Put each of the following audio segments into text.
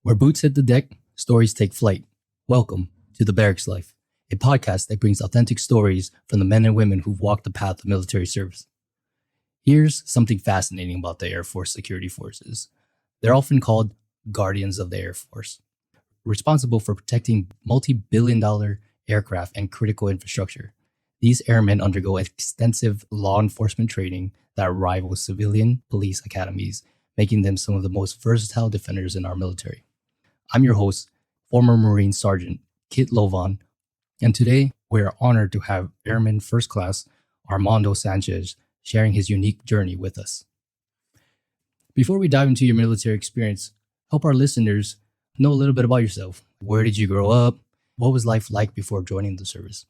Where boots hit the deck, stories take flight. Welcome to The Barracks Life, a podcast that brings authentic stories from the men and women who've walked the path of military service. Here's something fascinating about the Air Force security forces. They're often called guardians of the Air Force, responsible for protecting multi-billion-dollar aircraft and critical infrastructure. These airmen undergo extensive law enforcement training that rivals civilian police academies, making them some of the most versatile defenders in our military. I'm your host, former Marine Sergeant Kit Lovan, and today we are honored to have Airman First Class Armando Sanchez sharing his unique journey with us. Before we dive into your military experience, help our listeners know a little bit about yourself. Where did you grow up? What was life like before joining the service?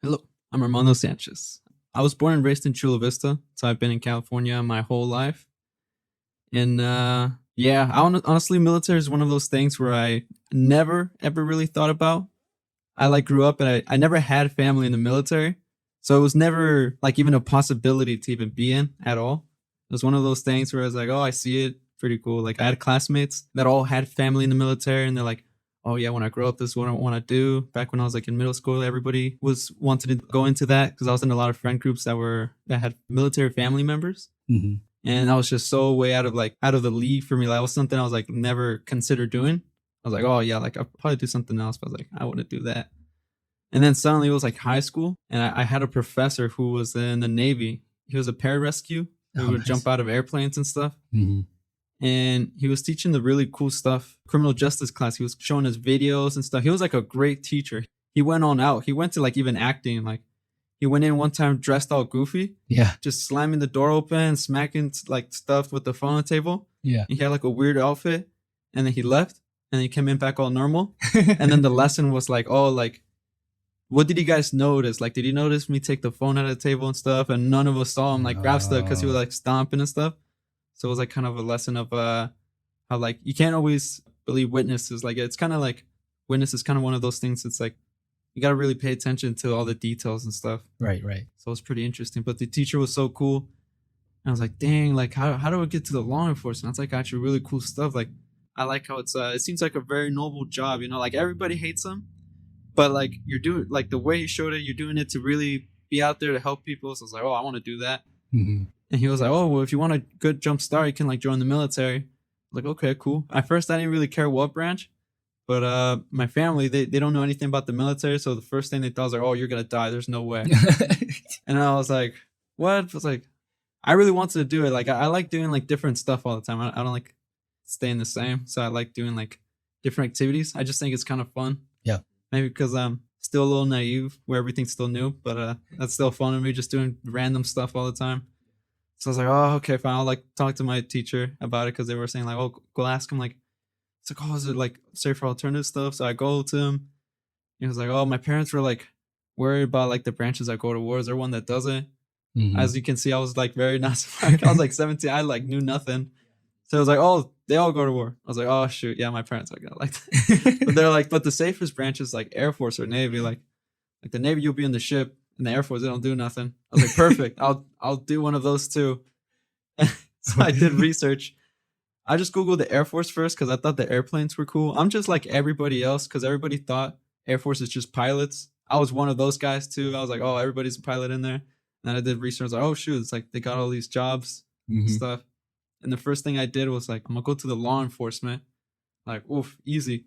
Hello, I'm Armando Sanchez. I was born and raised in Chula Vista, so I've been in California my whole life. And honestly, military is one of those things where I never, ever really thought about. I grew up and I never had family in the military. So it was never even a possibility to even be in at all. It was one of those things where I was like, oh, I see it. Pretty cool. I had classmates that all had family in the military and they're like, oh yeah, when I grow up, this is what I want to do. Back when I was in middle school, everybody was wanting to go into that because I was in a lot of friend groups that had military family members. Mm-hmm. And I was just so way out of the league for me. That was something I was never considered doing. I was like, oh yeah, I'll probably do something else. But I was I wouldn't do that. And then suddenly it was high school. And I had a professor who was in the Navy. He was a pararescue who would jump out of airplanes and stuff. Mm-hmm. And he was teaching the really cool stuff, criminal justice class. He was showing us videos and stuff. He was a great teacher. He went on out. He went to even acting. He went in one time dressed all goofy. Yeah. Just slamming the door open, smacking stuff with the phone on the table. Yeah. He had a weird outfit. And then he left. And then he came in back all normal. And then the lesson was what did you guys notice? Did you notice me take the phone out of the table and stuff? And none of us saw him grab stuff because he was stomping and stuff. So it was kind of a lesson of how you can't always believe witnesses. It's kind of witness is kind of one of those things. It's you got to really pay attention to all the details and stuff. Right. So it was pretty interesting. But the teacher was so cool. And I was like, dang, how do I get to the law enforcement? That's actually really cool stuff. I like how it seems like a very noble job, everybody hates them. But you're doing the way he showed it, you're doing it to really be out there to help people. So I was like, oh, I want to do that. Mm-hmm. And he was like, oh, well, if you want a good jump start, you can join the military. I was like, okay, cool. At first, I didn't really care what branch. But my family, they don't know anything about the military. So the first thing they thought was oh, you're going to die. There's no way. And I was like, what? I was I really wanted to do it. I like doing different stuff all the time. I don't like staying the same. So I like doing different activities. I just think it's kind of fun. Yeah. Maybe because I'm still a little naive where everything's still new. But that's still fun to me, just doing random stuff all the time. So I was like, oh, okay, fine. I'll talk to my teacher about it because they were saying oh, go ask him it's oh, is it safe for alternative stuff? So I go to him. He was like, oh, my parents were worried about the branches I go to war. Is there one that doesn't? Mm-hmm. As you can see, I was very not smart. I was 17. I knew nothing. So it was oh, they all go to war. I was like, oh shoot, yeah, my parents are gonna that. But they're but the safest branches Air Force or Navy. The Navy, you'll be in the ship. In the Air Force, they don't do nothing. I was perfect. I'll do one of those too. So I did research. I just Googled the Air Force first because I thought the airplanes were cool. I'm just like everybody else because everybody thought Air Force is just pilots. I was one of those guys too. I was oh, everybody's a pilot in there. And then I did research. Oh shoot, it's they got all these jobs and stuff. And the first thing I did was I'm gonna go to the law enforcement. Oof, easy.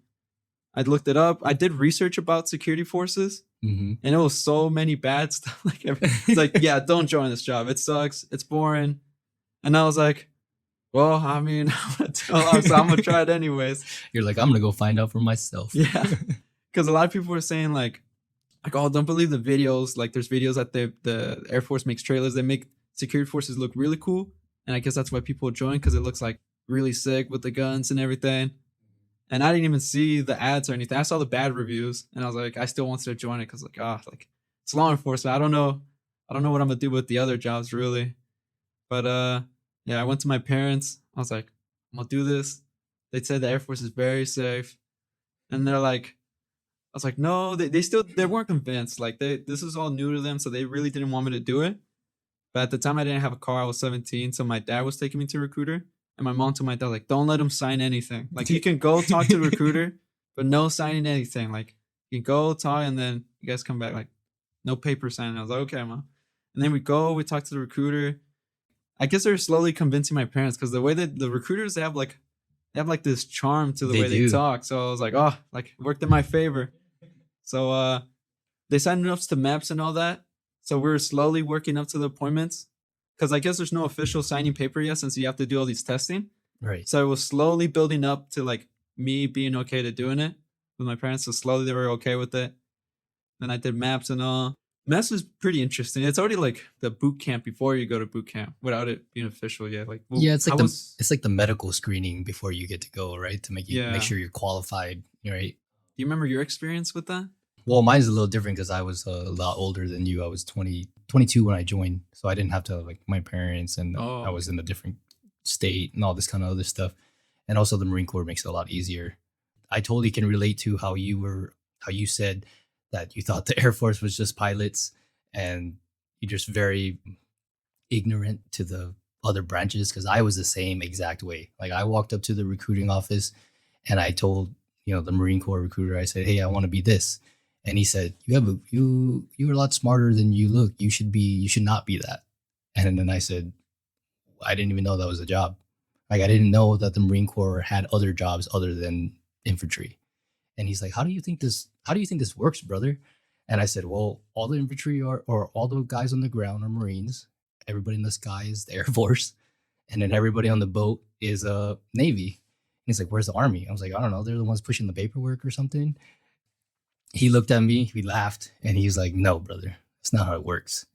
I looked it up. I did research about security forces. Mm-hmm. And it was so many bad stuff. It's yeah, don't join this job. It sucks. It's boring. And I was well, I mean, so I'm going to try it anyways. You're I'm going to go find out for myself. Yeah. Because a lot of people were saying oh, don't believe the videos. There's videos that the Air Force makes trailers. They make security forces look really cool. And I guess that's why people join because it looks really sick with the guns and everything. And I didn't even see the ads or anything. I saw the bad reviews, and I was I still wanted to join it because it's law enforcement. I don't know what I'm gonna do with the other jobs really. But yeah, I went to my parents. I was I'm gonna do this. They said the Air Force is very safe, and they're I was no. They weren't convinced. This is all new to them, so they really didn't want me to do it. But at the time, I didn't have a car. I was 17, so my dad was taking me to a recruiter. And my mom told my dad, like, don't let him sign anything. Like, you can go talk to the recruiter, but no signing anything. Like, you can go talk, and then you guys come back. Like, no paper signing. I was like, okay, mom. And then we talk to the recruiter. I guess they're slowly convincing my parents, because the way that the recruiters, they have like this charm to the way they talk. So I was like, oh, like, worked in my favor. So they signed us to maps and all that. So we're slowly working up to the appointments, because I guess there's no official signing paper yet, since you have to do all these testing. Right. So it was slowly building up to like me being okay to doing it with my parents. So slowly they were okay with it. Then I did maps and all. Maps was pretty interesting. It's already like the boot camp before you go to boot camp, without it being official yet. Like, well, yeah, it's like the medical screening before you get to go, right? To make sure you're qualified, right? Do you remember your experience with that? Well, mine's a little different, because I was a lot older than you. I was 22 when I joined, so I didn't have to like my parents, and I was in a different state and all this kind of other stuff. And also the Marine Corps makes it a lot easier. I totally can relate to how you said that you thought the Air Force was just pilots, and you're just very ignorant to the other branches, because I was the same exact way. Like, I walked up to the recruiting office and I told, the Marine Corps recruiter, I said, hey, I want to be this. And he said, you're a lot smarter than you look. You should not be that. And then I said, I didn't even know that was a job. Like, I didn't know that the Marine Corps had other jobs other than infantry. And he's like, how do you think this works, brother? And I said, well, all the infantry or all the guys on the ground are Marines. Everybody in the sky is the Air Force. And then everybody on the boat is Navy. And he's like, where's the Army? I was like, I don't know. They're the ones pushing the paperwork or something. He looked at me, we laughed, and he's like, no, brother, that's not how it works.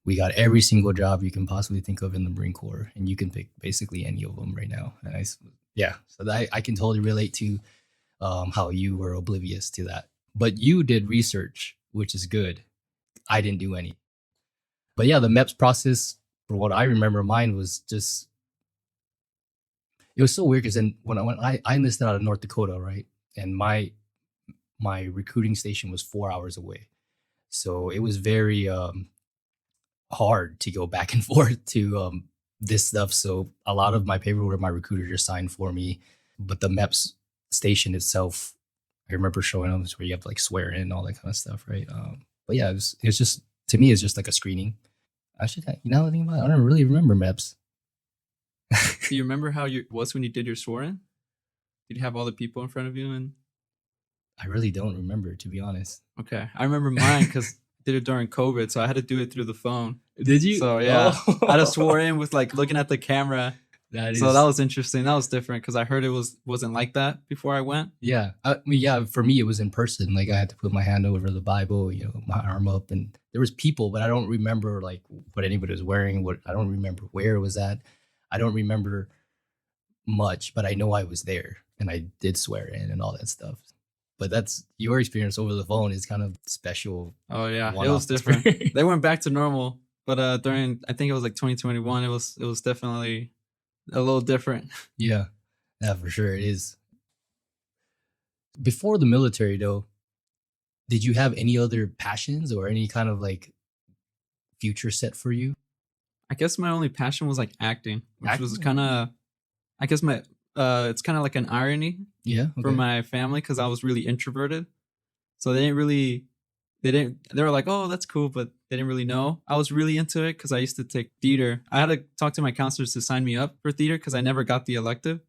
We got every single job you can possibly think of in the Marine Corps, and you can pick basically any of them right now. And so I can totally relate to how you were oblivious to that. But you did research, which is good. I didn't do any. But yeah, the MEPS process, for what I remember, mine was just, it was so weird, because then when I enlisted out of North Dakota, right? And my recruiting station was 4 hours away. So it was very hard to go back and forth to this stuff. So a lot of my paperwork, my recruiter just signed for me. But the MEPS station itself, I remember showing up, where you have to like swear in and all that kind of stuff, right? But yeah, it was just, to me, it's just like a screening. I don't really remember MEPS. Do you remember how it was when you did your swearing? Did you have all the people in front of you? And I really don't remember, to be honest. Okay, I remember mine because I did it during COVID, so I had to do it through the phone. Did you? So yeah, I just swore in with like looking at the camera. So that was interesting. That was different, because I heard it wasn't like that before I went. Yeah, for me it was in person. Like, I had to put my hand over the Bible, my arm up, and there was people, but I don't remember like what anybody was wearing. I don't remember where it was at. I don't remember much, but I know I was there and I did swear in and all that stuff. But that's your experience over the phone is kind of special. Oh yeah, it was different. They went back to normal, but during, I think it was like 2021, it was definitely a little different. Yeah, for sure it is. Before the military, though, did you have any other passions or any kind of like future set for you? I guess my only passion was like acting, which was kind of, I guess it's kind of like an irony for my family, because I was really introverted. So they were like, oh, that's cool, but they didn't really know I was really into it, because I used to take theater. I had to talk to my counselors to sign me up for theater, because I never got the elective.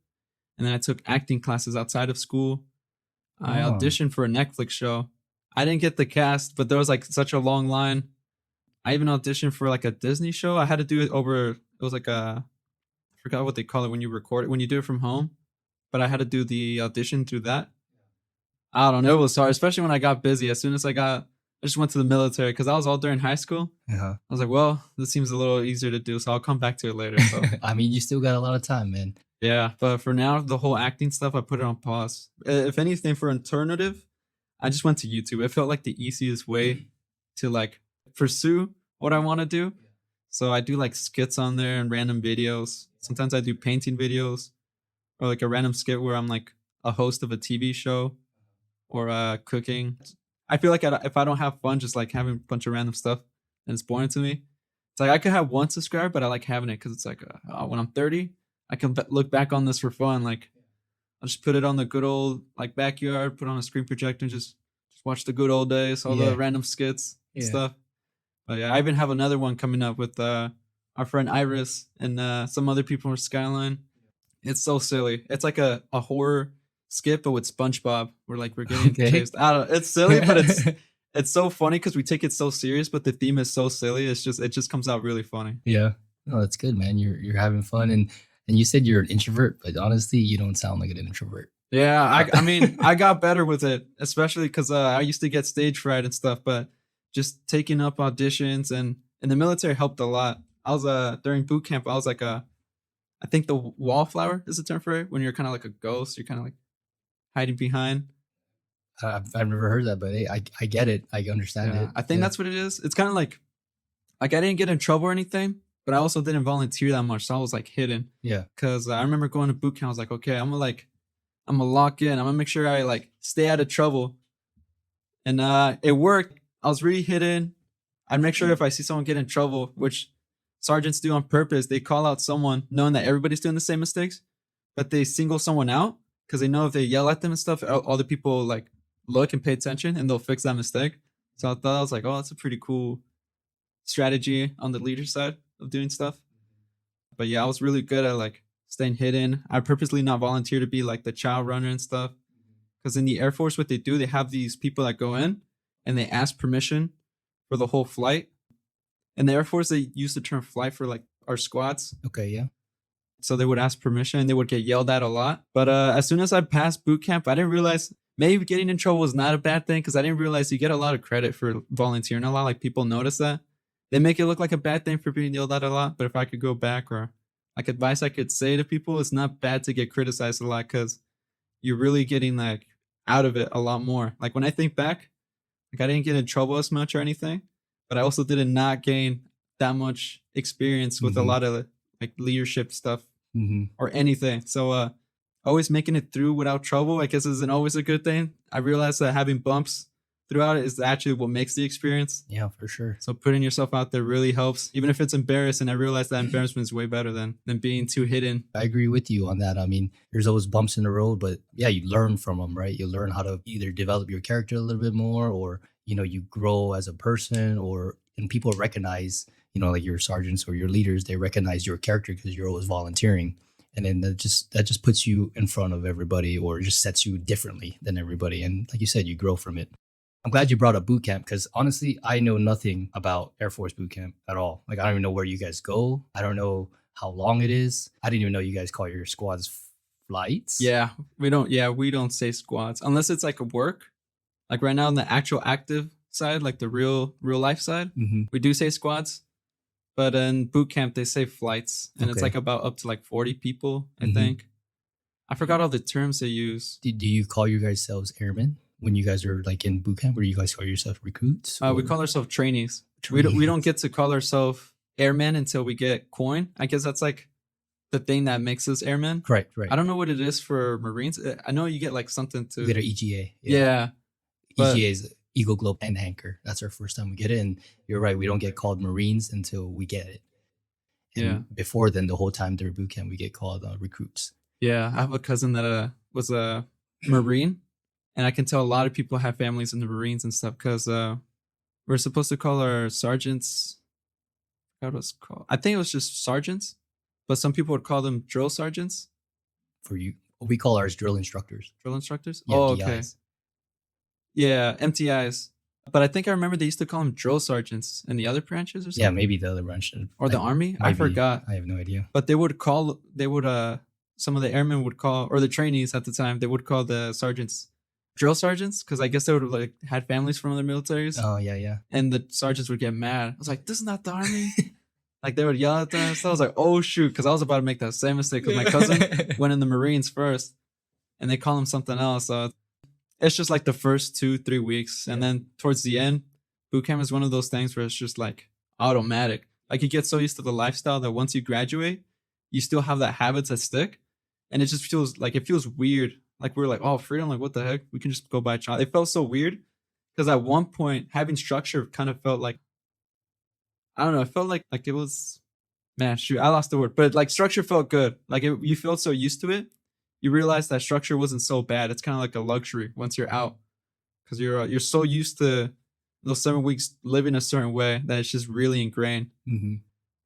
And then I took acting classes outside of school. I auditioned for a Netflix show. I didn't get the cast, but there was like such a long line. I even auditioned for like a Disney show. I had to do it was like I forgot what they call it when you record it, when you do it from home. But I had to do the audition through that. I don't know. It was hard, especially when I got busy. As soon as I just went to the military, because I was all during high school. I was like, well, this seems a little easier to do, so I'll come back to it later. So. I mean, you still got a lot of time, man. Yeah, but for now, the whole acting stuff, I put it on pause. If anything, for alternative, I just went to YouTube. It felt like the easiest way to like pursue what I want to do. So I do like skits on there and random videos. Sometimes I do painting videos, or like a random skit where I'm like a host of a TV show, or cooking. I feel like if I don't have fun just like having a bunch of random stuff, then it's boring to me. It's like I could have one subscriber, but I like having it, because it's like when I'm 30, I can look back on this for fun. Like, I'll just put it on the good old like backyard, put on a screen projector, and just watch the good old days, all the random skits and stuff. But yeah, I even have another one coming up with our friend Iris and some other people from Skyline. It's so silly. It's like a horror skit, but with SpongeBob. We're getting chased. I don't know. It's silly, but it's so funny because we take it so serious, but the theme is so silly. It just comes out really funny. Yeah. Oh, that's good, man. You're having fun, and you said you're an introvert, but honestly, you don't sound like an introvert. Yeah, I mean, I got better with it, especially because I used to get stage fright and stuff, but just taking up auditions and the military helped a lot. I was during boot camp, I was like I think the wallflower is the term for it, when you're kind of like a ghost, you're kind of like hiding behind. I've never heard that, but hey, I get it. I understand it. I think that's what it is. It's kind of like I didn't get in trouble or anything, but I also didn't volunteer that much, so I was like hidden. Yeah. Because I remember going to boot camp, I was like, okay, I'm gonna lock in. I'm gonna make sure I like stay out of trouble, and it worked. I was really hidden. I'd make sure if I see someone get in trouble, which sergeants do on purpose, they call out someone knowing that everybody's doing the same mistakes, but they single someone out because they know if they yell at them and stuff, other people like look and pay attention and they'll fix that mistake. So I thought, I was like, oh, that's a pretty cool strategy on the leader side of doing stuff. But yeah, I was really good at like staying hidden. I purposely not volunteer to be like the child runner and stuff, because in the Air Force, what they do, they have these people that go in and they ask permission for the whole flight. In the Air Force, they use the term flight for like our squads. Okay, yeah. So they would ask permission and they would get yelled at a lot. But as soon as I passed boot camp, I didn't realize maybe getting in trouble was not a bad thing, because I didn't realize you get a lot of credit for volunteering a lot. Like, people notice that. They make it look like a bad thing for being yelled at a lot. But if I could go back, or like advice I could say to people, it's not bad to get criticized a lot, because you're really getting like out of it a lot more. Like, when I think back, like I didn't get in trouble as much or anything, but I also did not gain that much experience with a lot of like leadership stuff or anything. So always making it through without trouble, I guess, isn't always a good thing. I realized that having bumps throughout it is actually what makes the experience. Yeah, for sure. So putting yourself out there really helps, even if it's embarrassing. I realized that embarrassment is way better than being too hidden. I agree with you on that. I mean, there's always bumps in the road, but yeah, you learn from them, right? You learn how to either develop your character a little bit more, or you grow as a person, and people recognize, like your sergeants or your leaders, they recognize your character because you're always volunteering. And then that just puts you in front of everybody, or just sets you differently than everybody. And like you said, you grow from it. I'm glad you brought up boot camp, because honestly, I know nothing about Air Force boot camp at all. Like, I don't even know where you guys go. I don't know how long it is. I didn't even know you guys call your squads flights. Yeah, we don't say squads unless it's like a work. Like right now on the actual active side, like the real life side, we do say squads. But in boot camp, they say flights, and it's like about up to like 40 people, I think. I forgot all the terms they use. Do you call you guys selves airmen when you guys are like in boot camp, or you guys call yourself recruits? We call ourselves trainees. We don't get to call ourselves airmen until we get coin. I guess that's like the thing that makes us airmen. Right. I don't know what it is for Marines. I know you get like something to... You get an EGA. Yeah. EGA is Eagle, Globe, and Anchor. That's our first time we get it. And you're right, we don't get called Marines until we get it. And before then, the whole time during boot camp, we get called recruits. Yeah, I have a cousin that was a Marine, and I can tell a lot of people have families in the Marines and stuff, because we're supposed to call our sergeants... What was it called? I think it was just sergeants, but some people would call them drill sergeants. For you, we call ours drill instructors. Drill instructors? Yeah, oh, DIs. okay. Yeah, MTIs. But I think I remember they used to call them drill sergeants in the other branches or something. Yeah, maybe the other branch. Or the Army? I forgot. I have no idea. But some of the airmen would call, or the trainees at the time, they would call the sergeants drill sergeants, because I guess they would have like had families from other militaries. Oh, yeah. And the sergeants would get mad. I was like, this is not the Army. Like, they would yell at them. So I was like, oh, shoot. Because I was about to make that same mistake, because my cousin went in the Marines first, and they call him something else. So it's just like the first 2-3 weeks. And then towards the end, boot camp is one of those things where it's just like automatic. Like, you get so used to the lifestyle that once you graduate, you still have that habits that stick. And it just feels weird. Like, we're like, oh, freedom, like, what the heck? We can just go buy child. It felt so weird, because at one point, having structure kind of felt like, I don't know, it felt like it was Man, shoot, I lost the word. But like structure felt good. Like you felt so used to it. You realize that structure wasn't so bad. It's kind of like a luxury once you're out, because you're so used to those 7 weeks living a certain way that it's just really ingrained. Mm-hmm.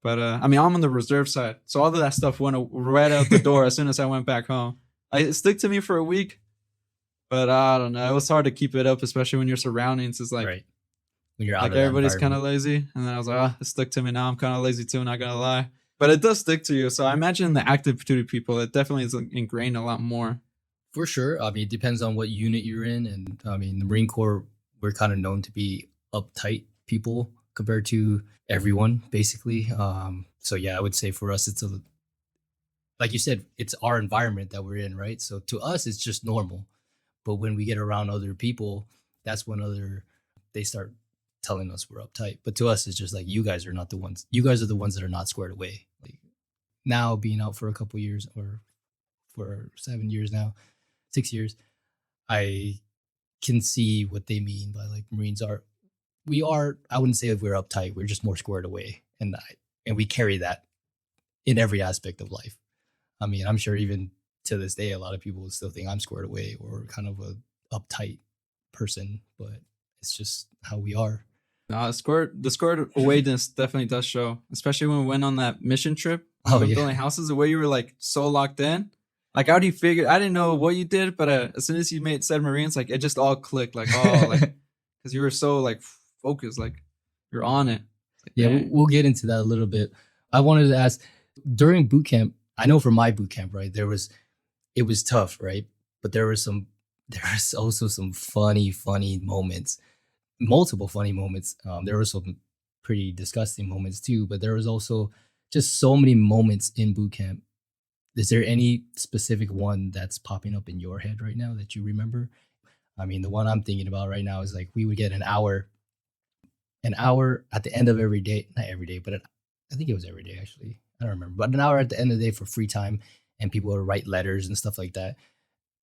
But I mean, I'm on the reserve side, so all of that stuff went right out the door as soon as I went back home. It stuck to me for a week, but I don't know. It was hard to keep it up, especially when your surroundings is like, Right. When you're out like of that everybody's kind of environment. lazy, and then I was like, it stuck to me. Now I'm kind of lazy too, not gonna lie. But it does stick to you. So I imagine the active duty people, it definitely is ingrained a lot more. For sure. I mean, it depends on what unit you're in. And I mean, the Marine Corps, we're kind of known to be uptight people compared to everyone, basically. So yeah, I would say for us, it's like you said, it's our environment that we're in, right? So to us, it's just normal. But when we get around other people, that's when they start telling us we're uptight. But to us, it's just like, you guys are not the ones. You guys are the ones that are not squared away. Like now being out for a couple years, or for 7 years now, 6 years, I can see what they mean by like Marines are. We are. I wouldn't say that we're uptight. We're just more squared away, and we carry that in every aspect of life. I mean, I'm sure even to this day, a lot of people still think I'm squared away or kind of a uptight person, but it's just how we are. The squared awayness definitely does show, especially when we went on that mission trip. Oh, When yeah. building houses, the way you were like so locked in. Like, how do you figure? I didn't know what you did, but as soon as you said Marines, like it just all clicked. Like, oh, like because you were so like focused, like you're on it. Like, Yeah, dang. we'll get into that a little bit. I wanted to ask, during boot camp, I know for my boot camp, right, it was tough, right? But there was also some funny moments, multiple funny moments. There were some pretty disgusting moments too, but there was also just so many moments in boot camp. Is there any specific one that's popping up in your head right now that you remember? I mean, the one I'm thinking about right now is like we would get an hour at the end of every day, not every day, but I think it was every day actually. I don't remember, but an hour at the end of the day for free time, and people would write letters and stuff like that,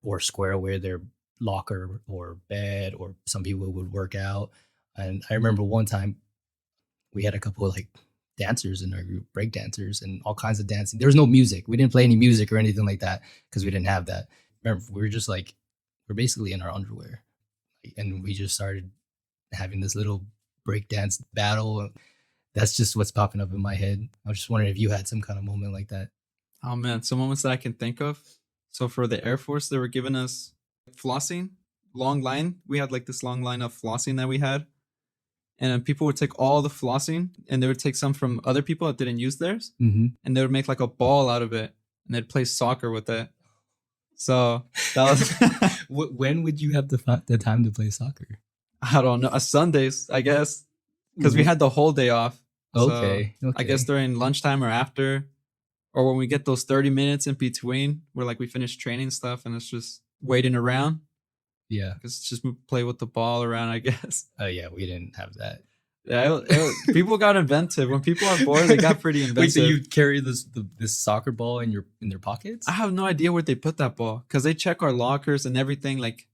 or square away their locker or bed, or some people would work out. And I remember one time we had a couple of like dancers in our group, break dancers, and all kinds of dancing. There was no music. We didn't play any music or anything like that because we didn't have that. Remember, we were just like, we're basically in our underwear, and we just started having this little break dance battle. That's just what's popping up in my head. I was just wondering if you had some kind of moment like that. Oh man, some moments that I can think of. So for the Air Force, they were giving us flossing, long line. We had like this long line of flossing that we had. And then people would take all the flossing, and they would take some from other people that didn't use theirs, Mm-hmm. and they would make like a ball out of it, and they'd play soccer with it. So that was When would you have the time to play soccer? I don't know, Sundays, I guess, because we had the whole day off. Okay, So okay. I guess during lunchtime or after, or when we get those 30 minutes in between where like we finish training stuff and it's just waiting around. Yeah. It's just play with the ball around, I guess. Yeah, we didn't have that. Yeah, people got inventive. When people are bored, they got pretty inventive. Wait, so you carry this soccer ball in their pockets? I have no idea where they put that ball because they check our lockers and everything. Like,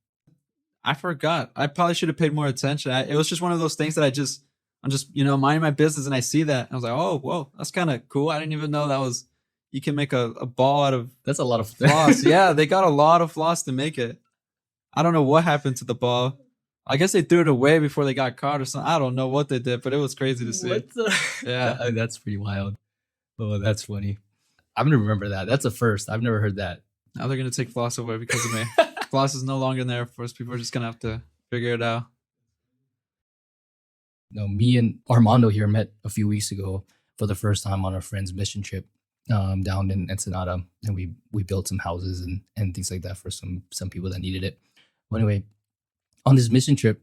I forgot. I probably should have paid more attention. It was just one of those things that I'm just minding my business, and I see that. I was like, oh, whoa, that's kind of cool. I didn't even know that was, you can make a ball out of That's a lot of floss. Yeah, they got a lot of floss to make it. I don't know what happened to the ball. I guess they threw it away before they got caught or something. I don't know what they did, but it was crazy to see. What the? Yeah. That's pretty wild. Oh, that's funny. I'm gonna remember that. That's a first. I've never heard that. Now they're going to take floss away because of me. Floss is no longer in the Air Force. People are just going to have to figure it out. No, me and Armando here met a few weeks ago for the first time on our friend's mission trip down in Ensenada, and we built some houses and things like that for some people that needed it. Well, anyway, on this mission trip,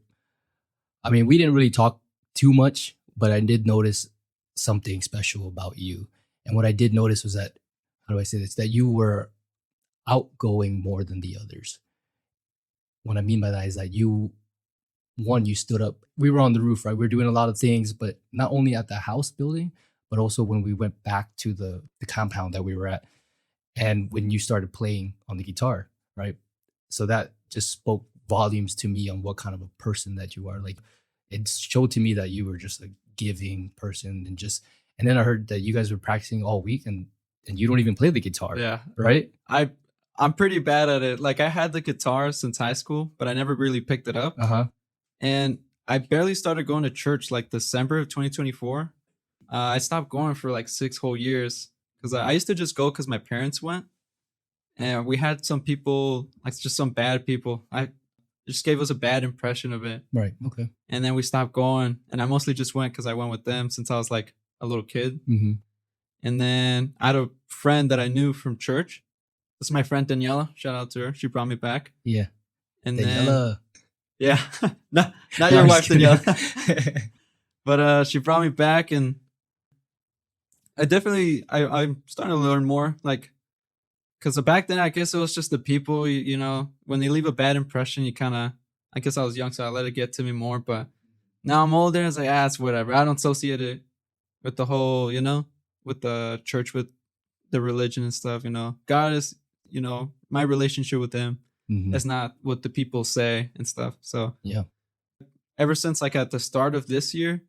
I mean, we didn't really talk too much, but I did notice something special about you. And what I did notice was that, how do I say this? That you were outgoing more than the others. What I mean by that is that you stood up. We were on the roof, right? We were doing a lot of things, but not only at the house building, but also when we went back to the compound that we were at, and when you started playing on the guitar, right? So that just spoke volumes to me on what kind of a person that you are. Like, it showed to me that you were just a giving person, And then I heard that you guys were practicing all week and you don't even play the guitar. Yeah. Right? I'm pretty bad at it. Like I had the guitar since high school, but I never really picked it up. And I barely started going to church like December of 2024. I stopped going for like 6 whole years because I used to just go because my parents went. And we had some people, like just some bad people. It just gave us a bad impression of it. Right. Okay. And then we stopped going. And I mostly just went because I went with them since I was like a little kid. And then I had a friend that I knew from church. This is my friend Daniela. Shout out to her. She brought me back. Yeah. And Daniela. Yeah. not your wife, Daniela. But she brought me back, and I'm starting to learn more. Like, because back then, I guess it was just the people, you know, when they leave a bad impression, you kind of, I guess I was young, so I let it get to me more. But now I'm older, and it's like, it's whatever. I don't associate it with the whole, you know, with the church, with the religion and stuff, you know. God is, you know, my relationship with him. That's not what the people say and stuff. So yeah, ever since like at the start of this year,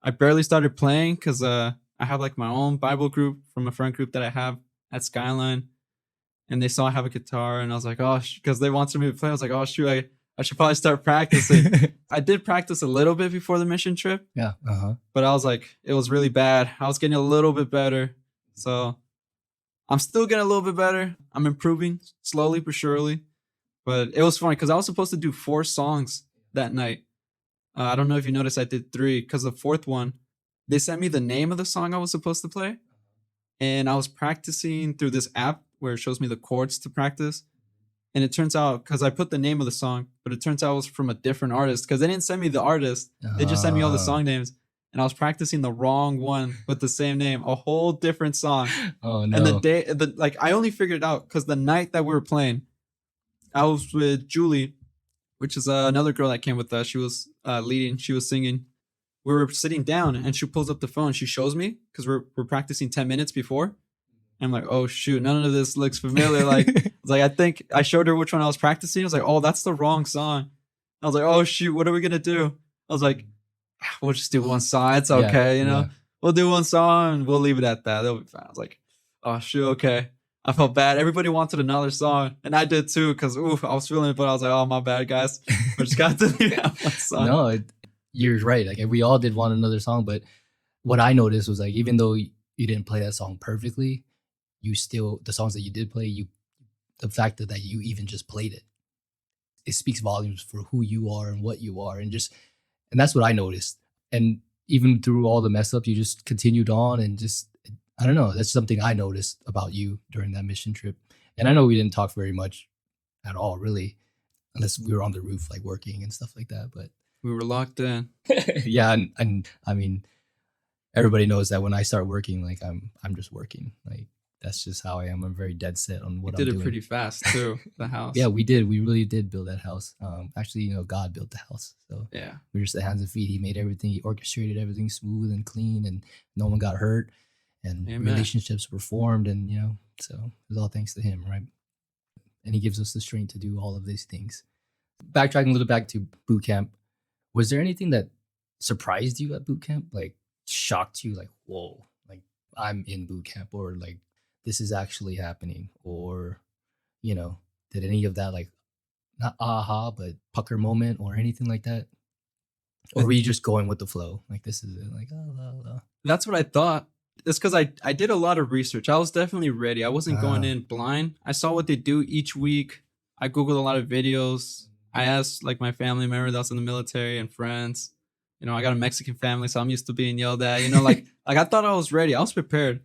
I barely started playing because I have like my own Bible group from a friend group that I have at Skyline, and they saw I have a guitar, and I was like, oh, because they wanted me to play. I was like, oh shoot, I should probably start practicing. I did practice a little bit before the mission trip. Yeah. But I was like, it was really bad. I was getting a little bit better, so I'm still getting a little bit better. I'm improving slowly but surely. But it was funny because I was supposed to do 4 songs that night. I don't know if you noticed I did 3 because the 4th one, they sent me the name of the song I was supposed to play. And I was practicing through this app where it shows me the chords to practice. And it turns out, because I put the name of the song, but it turns out it was from a different artist because they didn't send me the artist. They just sent me all the song names. And I was practicing the wrong one with the same name, a whole different song. Oh, no. And I only figured it out because the night that we were playing, I was with Julie, which is another girl that came with us. She was leading. She was singing. We were sitting down, and she pulls up the phone. She shows me because we're practicing 10 minutes before. And I'm like, oh shoot, none of this looks familiar. Like, I was like, I think I showed her which one I was practicing. I was like, oh, that's the wrong song. I was like, oh shoot, what are we gonna do? I was like, we'll just do one song. It's okay, you know. Yeah. We'll do one song and we'll leave it at that. They'll be fine. I was like, oh shoot, okay. I felt bad. Everybody wanted another song, and I did too, because I was feeling it, but I was like, oh, my bad, guys. We just got to leave that one song. No, you're right. Like, we all did want another song, but what I noticed was, like, even though you didn't play that song perfectly, the songs that you did play, the fact that you even just played it speaks volumes for who you are and what you are, and that's what I noticed. And even through all the mess ups, you just continued on, and just, I don't know. That's something I noticed about you during that mission trip. And I know we didn't talk very much at all, really, unless we were on the roof, like working and stuff like that. But we were locked in. Yeah, and I mean, everybody knows that when I start working, like I'm just working. Like, that's just how I am. I'm very dead set on what I'm doing. You did it pretty fast too. The house. Yeah, we did. We really did build that house. Actually, you know, God built the house. So yeah, we're just the hands and feet. He made everything. He orchestrated everything smooth and clean, and no one got hurt. And Amen. Relationships were formed, and, you know, so it was all thanks to him, right? And he gives us the strength to do all of these things. Backtracking a little back to boot camp, was there anything that surprised you at boot camp? Like, shocked you? Like, whoa, like, I'm in boot camp, or like, this is actually happening, or, you know, did any of that, like, not aha, but pucker moment or anything like that? Or were you just going with the flow? Like, this is it, like, oh. That's what I thought. It's because I did a lot of research. I was definitely ready. I wasn't going in blind. I saw what they do each week. I Googled a lot of videos. I asked, like, my family member that's in the military and friends. You know, I got a Mexican family, so I'm used to being yelled at. You know, like I thought I was ready. I was prepared.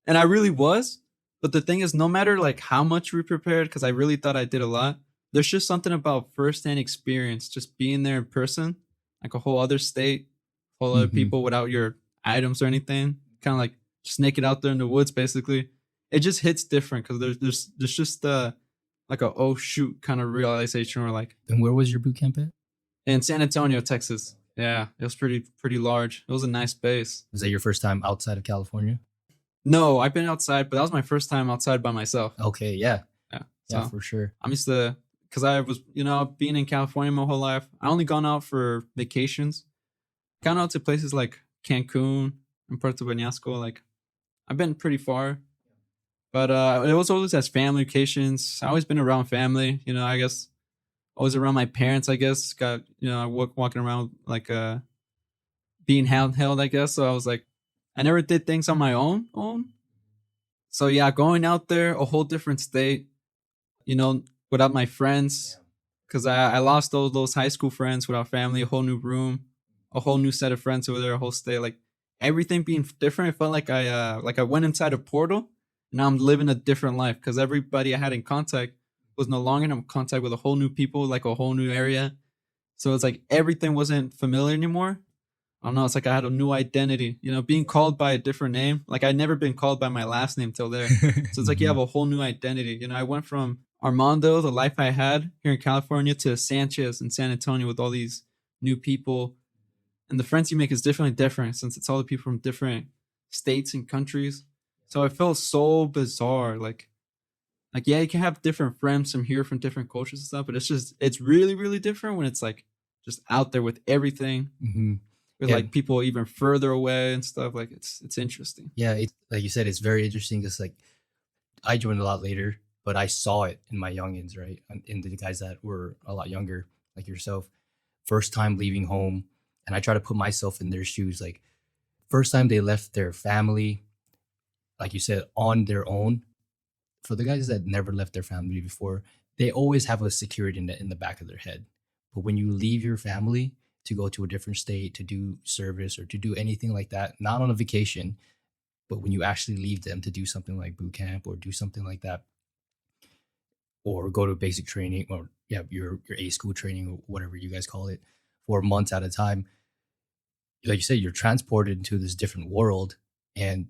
And I really was. But the thing is, no matter, like, how much we prepared, because I really thought I did a lot, there's just something about firsthand experience, just being there in person, like a whole other state, whole other people without your items or anything. Kind of like just naked out there in the woods, basically. It just hits different because there's just like a oh shoot kind of realization, or like. And where was your boot camp at? In San Antonio, Texas. Yeah, it was pretty large. It was a nice base. Was that your first time outside of California? No, I've been outside, but that was my first time outside by myself. Okay, yeah. So yeah, for sure. I'm used to, because I was, you know, being in California my whole life. I only gone out for vacations. Gone out to places like Cancun, in Puerto Peñasco. Like, I've been pretty far, but it was always as family vacations. I always been around family. You know, I guess always around my parents. I guess got walking around like being handheld. I guess so. I was like, I never did things on my own. So yeah, going out there, a whole different state. You know, without my friends, because I lost those high school friends without family, a whole new room, a whole new set of friends over there, a whole state, like everything being different. It felt like I went inside a portal, and now I'm living a different life because everybody I had in contact was no longer in contact with a whole new people, like a whole new area. So it's like everything wasn't familiar anymore. I don't know. It's like I had a new identity, you know, being called by a different name. Like I'd never been called by my last name till there. So it's like you have a whole new identity. You know, I went from Armando, the life I had here in California, to Sanchez in San Antonio with all these new people. And the friends you make is definitely different since it's all the people from different states and countries. So it felt so bizarre. Like yeah, you can have different friends from here from different cultures and stuff, but it's really, really different when it's like just out there with everything. Mm-hmm. With like people even further away and stuff. Like it's interesting. Yeah, like you said, it's very interesting because like I joined a lot later, but I saw it in my youngins, right? In the guys that were a lot younger, like yourself, first time leaving home, and I try to put myself in their shoes. Like first time they left their family, like you said, on their own. For the guys that never left their family before, they always have a security net in the back of their head. But when you leave your family to go to a different state to do service or to do anything like that, not on a vacation, but when you actually leave them to do something like boot camp or do something like that, or go to basic training or your A school training or whatever you guys call it, for months at a time, like you said, you're transported into this different world, and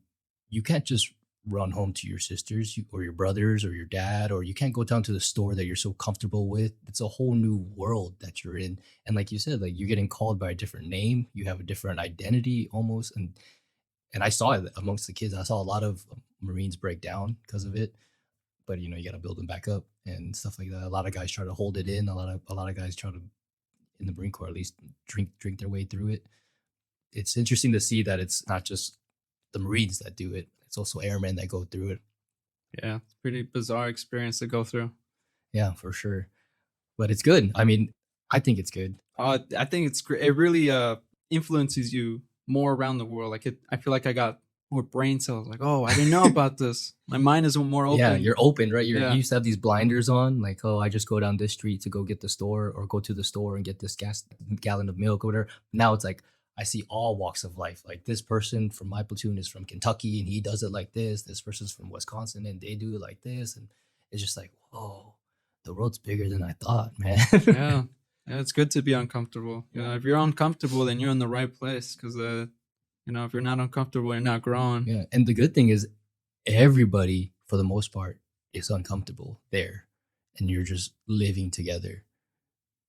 you can't just run home to your sisters or your brothers or your dad, or you can't go down to the store that you're so comfortable with. It's a whole new world that you're in. And like you said, like you're getting called by a different name. You have a different identity almost. And I saw it amongst the kids. I saw a lot of Marines break down because of it. But you know, you got to build them back up and stuff like that. A lot of guys try to hold it in. A lot of guys try to, in the Marine Corps at least, drink their way through it. It's interesting to see that it's not just the Marines that do it. It's also airmen that go through it. Yeah, it's a pretty bizarre experience to go through. Yeah, for sure. But it's good. I mean, I think it's good. I think it's great. It really influences you more around the world. Like I feel like I got more brain cells. Like, oh, I didn't know about this. My mind is more open. Yeah, you're open, right? You used to have these blinders on. Like, oh, I just go down this street to go get the store or go to the store and get this gallon of milk or whatever. Now it's like, I see all walks of life. Like this person from my platoon is from Kentucky and he does it like this. This person's from Wisconsin and they do it like this. And it's just like, whoa, the world's bigger than I thought, man. Yeah, it's good to be uncomfortable. You know, if you're uncomfortable, then you're in the right place. Because you know, if you're not uncomfortable, you're not growing. Yeah, and the good thing is, everybody for the most part is uncomfortable there, and you're just living together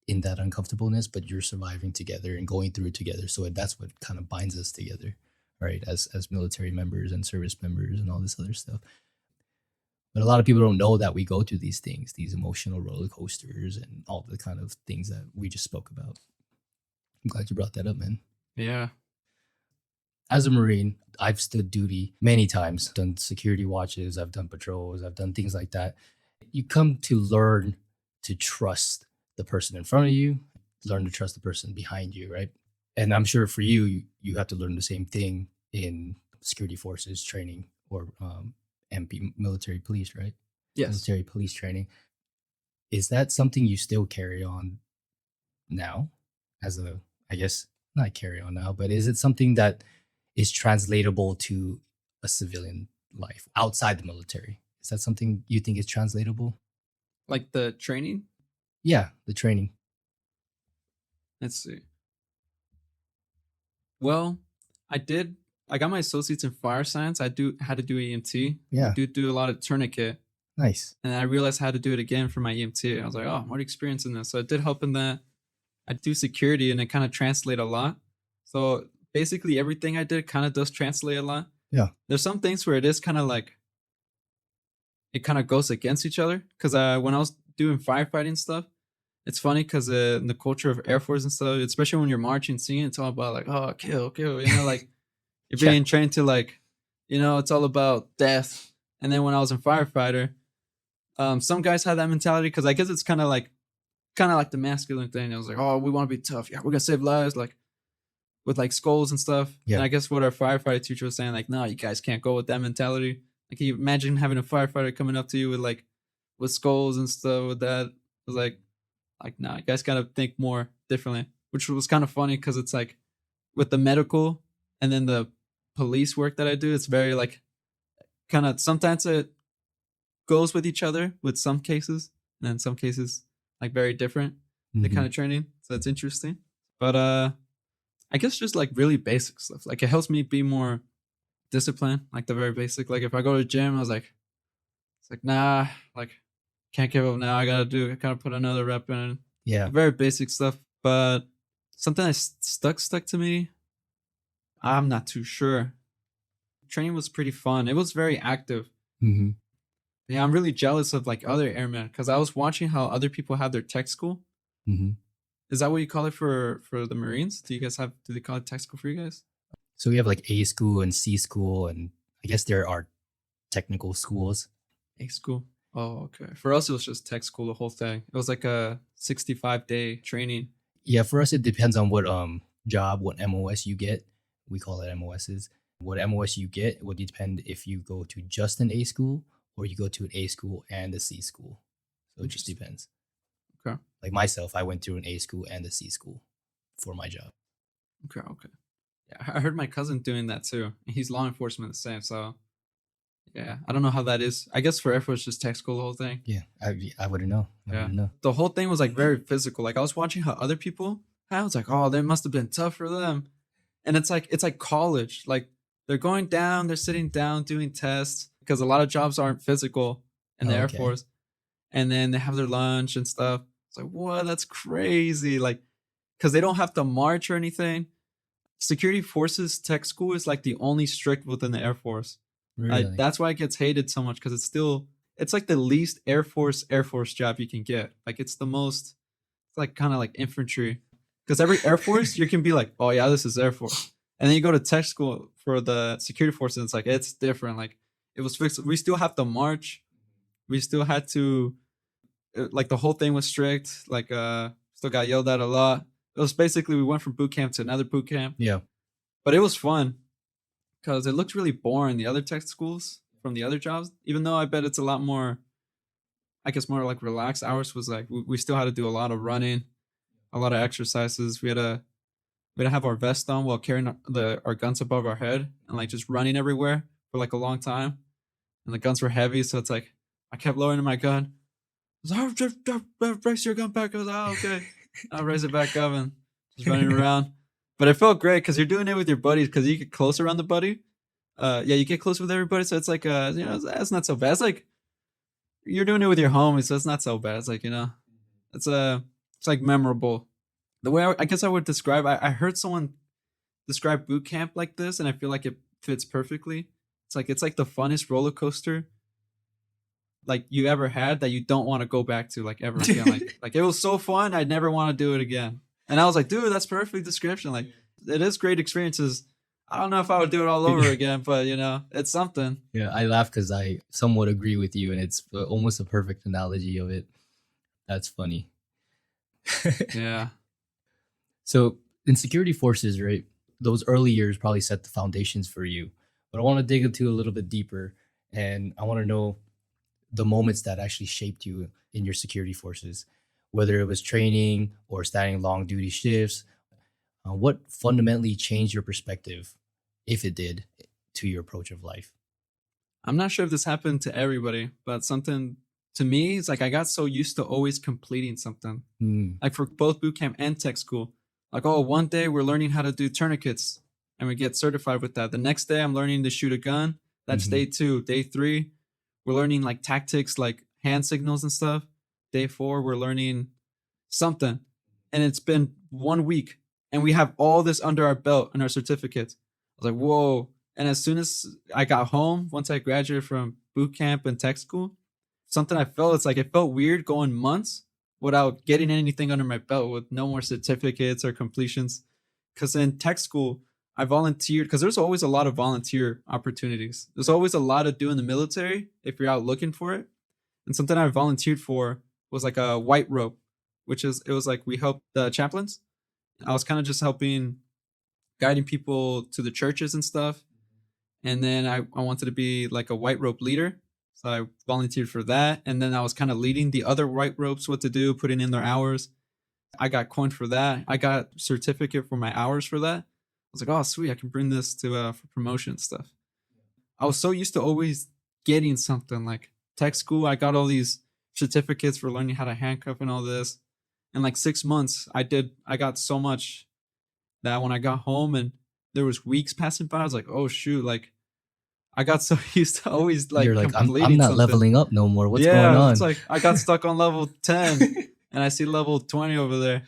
in that uncomfortableness, but you're surviving together and going through it together. So that's what kind of binds us together, right? As military members and service members and all this other stuff. But a lot of people don't know that we go through these things, these emotional roller coasters and all the kind of things that we just spoke about. I'm glad you brought that up, man. Yeah. As a Marine, I've stood duty many times, done security watches, I've done patrols, I've done things like that. You come to learn to trust the person in front of you, learn to trust the person behind you, right? And I'm sure for you have to learn the same thing in security forces training or MP, military police, right? Yes. Military police training. Is that something you still carry on now as a, I guess, not carry on now, but is it something that is translatable to a civilian life outside the military? Is that something you think is translatable? Like the training? Yeah, the training. Let's see. Well, I got my associates in fire science. I had to do EMT. Yeah. I do a lot of tourniquet. Nice. And I realized how to do it again for my EMT. I was like, oh, I'm already experienced in this. So it did help in that. I do security and it kind of translate a lot. So basically everything I did kind of does translate a lot. Yeah. There's some things where it is kind of like, it kind of goes against each other. Because when I was doing firefighting stuff, it's funny because in the culture of Air Force and stuff, especially when you're marching scene, it's all about like, oh, kill, you know, like You're Yeah. being trained to like, it's all about death. And then when I was in firefighter, some guys had that mentality because I guess it's kind of like the masculine thing. It was like, oh, we want to be tough. Yeah, we're gonna save lives, like with like skulls and stuff. Yeah. And I guess what our firefighter teacher was saying, like, no, you guys can't go with that mentality. Like, can you imagine having a firefighter coming up to you with skulls and stuff with that? It was like, no, you guys gotta think more differently, which was kind of funny because it's like with the medical and then the police work that I do, it's very like kind of sometimes it goes with each other with some cases, and in some cases like very different. The Mhm. kind of training, so it's interesting. But I guess just like really basic stuff. Like it helps me be more disciplined, like the very basic. Like if I go to the gym, I was like, it's like nah, like can't give up now. I gotta put another rep in. Yeah. Very basic stuff, but something that stuck to me. I'm not too sure. Training was pretty fun. It was very active. Hmm. Yeah, I'm really jealous of like other airmen because I was watching how other people have their tech school. Hmm. Is that what you call it for the Marines? Do they call it tech school for you guys? So we have like A school and C school, and I guess there are technical schools. A school. Oh, okay. For us, it was just tech school, the whole thing. It was like a 65-day training. Yeah, for us it depends on what job, what MOS you get. We call it MOSs. What MOS you get would depend if you go to just an A school or you go to an A school and a C school. So it just depends. Okay. Like myself, I went through an A school and a C school for my job. Okay. Yeah, I heard my cousin doing that too. He's law enforcement the same, so yeah, I don't know how that is. I guess for Air Force, just tech school, the whole thing. Yeah, I wouldn't know. I Yeah. wouldn't know. The whole thing was like very physical. Like I was watching how other people, I was like, oh, they must have been tough for them. And it's like college. Like they're going down, they're sitting down doing tests because a lot of jobs aren't physical in the Air Okay. Force. And then they have their lunch and stuff. It's like, what? That's crazy. Like, because they don't have to march or anything. Security Forces Tech School is like the only strict within the Air Force. Really? Like, that's why it gets hated so much because it's like the least Air Force job you can get. Like it's it's like kind of like infantry. Because every Air Force, you can be like, oh yeah, this is Air Force. And then you go to tech school for the security forces, it's like, it's different. Like it was fixed. We still have to march. We still had to, like the whole thing was strict. Like, still got yelled at a lot. It was basically, we went from boot camp to another boot camp. Yeah. But it was fun because it looked really boring, the other tech schools from the other jobs, even though I bet it's a lot more, I guess more like relaxed. Ours was like, we still had to do a lot of running, a lot of exercises. We had to have our vest on while carrying our guns above our head and like just running everywhere for like a long time. And the guns were heavy, so it's like I kept lowering my gun. I was like, oh, raise your gun back. I was like, oh, okay. I'll raise it back up and just running around. But it felt great because you're doing it with your buddies because you get close around the buddy. Yeah, you get close with everybody, so it's like it's not so bad. It's like you're doing it with your homies, so it's not so bad. It's like it's like memorable. The way I guess I would describe, I heard someone describe boot camp like this, and I feel like it fits perfectly. It's like the funnest roller coaster like you ever had that you don't want to go back to like ever again. like it was so fun, I'd never want to do it again. And I was like, dude, that's perfect description. Like it is great experiences. I don't know if I would do it all over again, but it's something. Yeah, I laugh because I somewhat agree with you, and it's almost a perfect analogy of it. That's funny. Yeah. So in security forces, right, those early years probably set the foundations for you. But I want to dig into a little bit deeper, and I want to know the moments that actually shaped you in your security forces, whether it was training or standing long duty shifts. What fundamentally changed your perspective, if it did, to your approach of life? I'm not sure if this happened to everybody, but something to me is like I got so used to always completing something. Like for both boot camp and tech school. Like, oh, one day we're learning how to do tourniquets and we get certified with that. The next day I'm learning to shoot a gun. That's day 2. Day 3, we're learning like tactics, like hand signals and stuff. Day 4, we're learning something. And it's been 1 week and we have all this under our belt and our certificates. I was like, whoa. And as soon as I got home, once I graduated from boot camp and tech school, something I felt, it's like it felt weird going months without getting anything under my belt with no more certificates or completions. Because in tech school, I volunteered because there's always a lot of volunteer opportunities. There's always a lot to do in the military if you're out looking for it. And something I volunteered for was like a white rope, it was like we helped the chaplains. I was kind of just helping, guiding people to the churches and stuff. And then I wanted to be like a white rope leader. So I volunteered for that. And then I was kind of leading the other white ropes, what to do, putting in their hours. I got coined for that. I got certificate for my hours for that. I was like, oh, sweet. I can bring this to for promotion stuff. I was so used to always getting something like tech school. I got all these certificates for learning how to handcuff and all this. In like 6 months, I got so much that when I got home and there was weeks passing by, I was like, oh, shoot. Like, I got so used to always like, you're like, I'm not something. leveling up no more. What's going on? It's like I got stuck on level 10 and I see level 20 over there.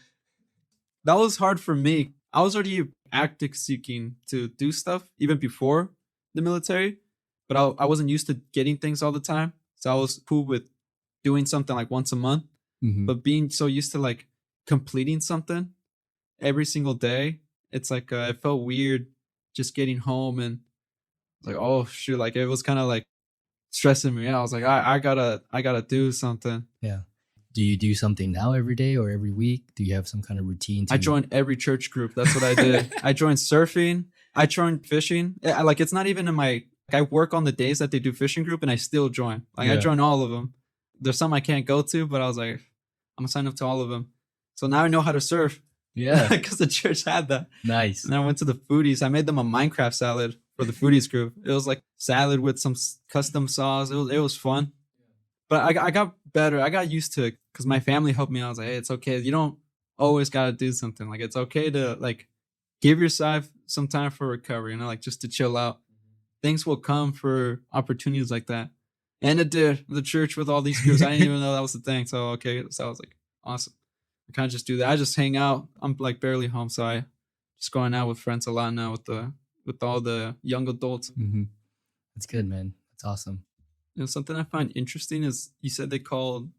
That was hard for me. I was already active seeking to do stuff even before the military, but I wasn't used to getting things all the time. So I was cool with doing something like once a month, but being so used to like completing something every single day, it's like it felt weird just getting home and like, oh shoot, like it was kind of like stressing me out. I was like, I gotta do something. Yeah. Do you do something now every day or every week? Do you have some kind of routine? I joined every church group. That's what I did. I joined surfing. I joined fishing. Like it's not even in my. I work on the days that they do fishing group, and I still join. Like I join all of them. There's some I can't go to, but I was like, I'm gonna sign up to all of them. So now I know how to surf. Yeah, because the church had that. Nice. And I went to the foodies. I made them a Minecraft salad for the foodies group. It was like salad with some custom sauce. It was fun. But I got better. I got used to it because my family helped me. I was like, hey, it's okay. You don't always got to do something. Like, it's okay to, like, give yourself some time for recovery, like, just to chill out. Things will come for opportunities like that. And it did. The church with all these groups. I didn't even know that was the thing. So, okay. So I was like, awesome. I kind of just do that. I just hang out. I'm, like, barely home. So I just going out with friends a lot now with all the young adults. That's good, man. That's awesome. Something I find interesting is you said they called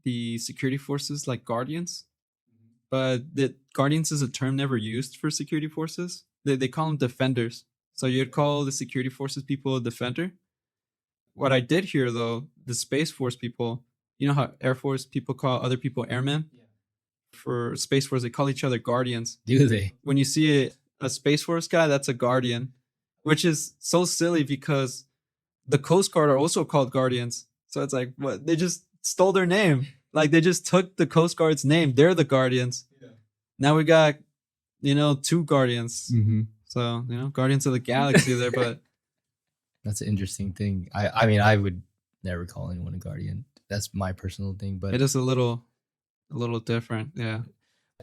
the security forces like guardians, but that guardians is a term never used for security forces. They call them defenders. So you'd call the security forces people a defender. What I did hear though, the Space Force people, you know how Air Force people call other people airmen? Yeah. For Space Force, they call each other guardians. Do they? When you see a Space Force guy, that's a guardian, which is so silly because the Coast Guard are also called guardians. So it's like, what? They just stole their name. Like, they just took the Coast Guard's name. They're the guardians. Yeah. Now we got, two guardians. So, Guardians of the Galaxy there, but. That's an interesting thing. I mean, I would never call anyone a guardian. That's my personal thing, but. It is a little different. Yeah.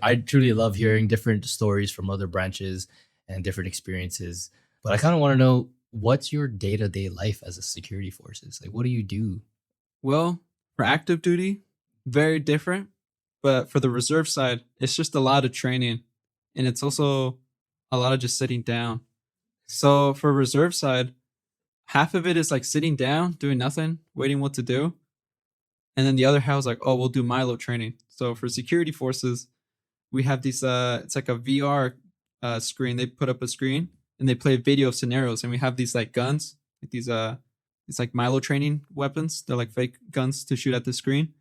I truly love hearing different stories from other branches and different experiences. But I kind of want to know, what's your day-to-day life as a security forces? Like, what do you do? Well, for active duty, very different. But for the reserve side, it's just a lot of training. And it's also a lot of just sitting down. So for reserve side, half of it is like sitting down, doing nothing, waiting what to do. And then the other half is like, oh, we'll do Milo training. So for security forces, we have these, it's like a VR screen. They put up a screen and they play a video of scenarios, and we have these like guns, like these it's like Milo training weapons. They're like fake guns to shoot at the screen,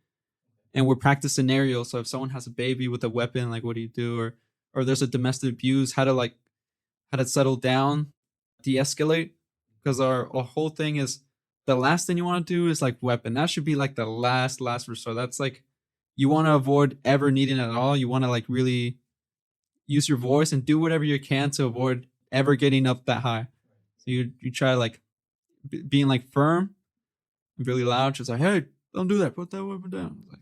and we're practice scenarios. So if someone has a baby with a weapon, like what do you do? Or there's a domestic abuse, how to settle down, de-escalate, because our whole thing is the last thing you want to do is like weapon. That should be like the last resort. That's like you want to avoid ever needing it at all. You want to like really use your voice and do whatever you can to avoid ever getting up that high. So you try like being like firm and really loud, just like, hey, don't do that, put that weapon down. Like,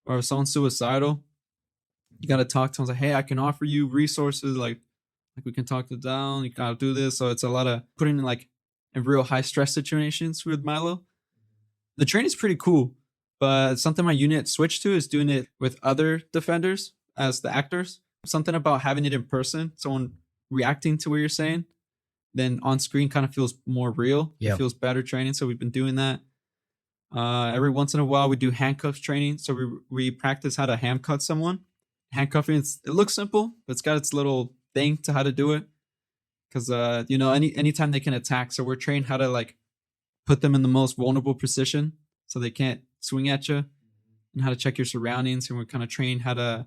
or if someone's suicidal, you got to talk to them, like, hey, I can offer you resources, like we can talk them down, you gotta do this. So it's a lot of putting in like in real high stress situations with Milo. The training's pretty cool, but something my unit switched to is doing it with other defenders as the actors. Something about having it in person, someone reacting to what you're saying, then on screen kind of feels more real. It feels better training. So we've been doing that. Every once in a while we do handcuffs training. So we practice how to handcuff someone. Handcuffing, it looks simple, but it's got its little thing to how to do it. because anytime they can attack, so we're trained how to like put them in the most vulnerable position so they can't swing at you, and how to check your surroundings, and we're kind of trained how to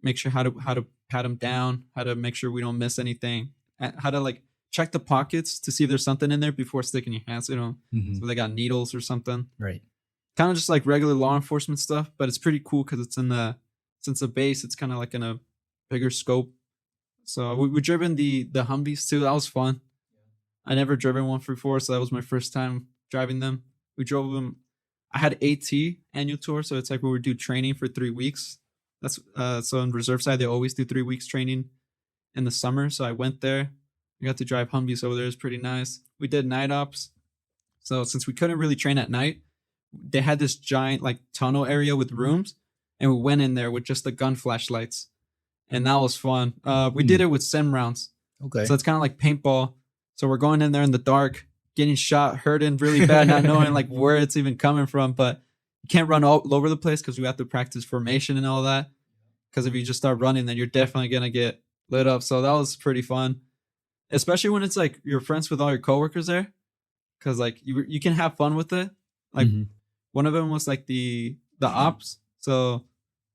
make sure how to pat them down, how to make sure we don't miss anything, how to like check the pockets to see if there's something in there before sticking your hands, so they got needles or something. Right. Kind of just like regular law enforcement stuff, but it's pretty cool because since the base, it's kind of like in a bigger scope. So we driven the Humvees too. That was fun. I never driven one before, so that was my first time driving them. We drove them. I had AT, annual tour, so it's like we would do training for 3 weeks. That's so in reserve side they always do 3 weeks training in the summer. So I went there. We got to drive Humvees over there. It's pretty nice. We did night ops. So since we couldn't really train at night, they had this giant like tunnel area with rooms, and we went in there with just the gun flashlights, and that was fun. We did it with sim rounds. Okay. So it's kind of like paintball. So we're going in there in the dark, getting shot, hurting really bad, not knowing like where it's even coming from. But you can't run all over the place because we have to practice formation and all that. Because if you just start running, then you're definitely gonna get lit up. So that was pretty fun, especially when it's like you're friends with all your coworkers there, because like you can have fun with it. Like one of them was like the ops, so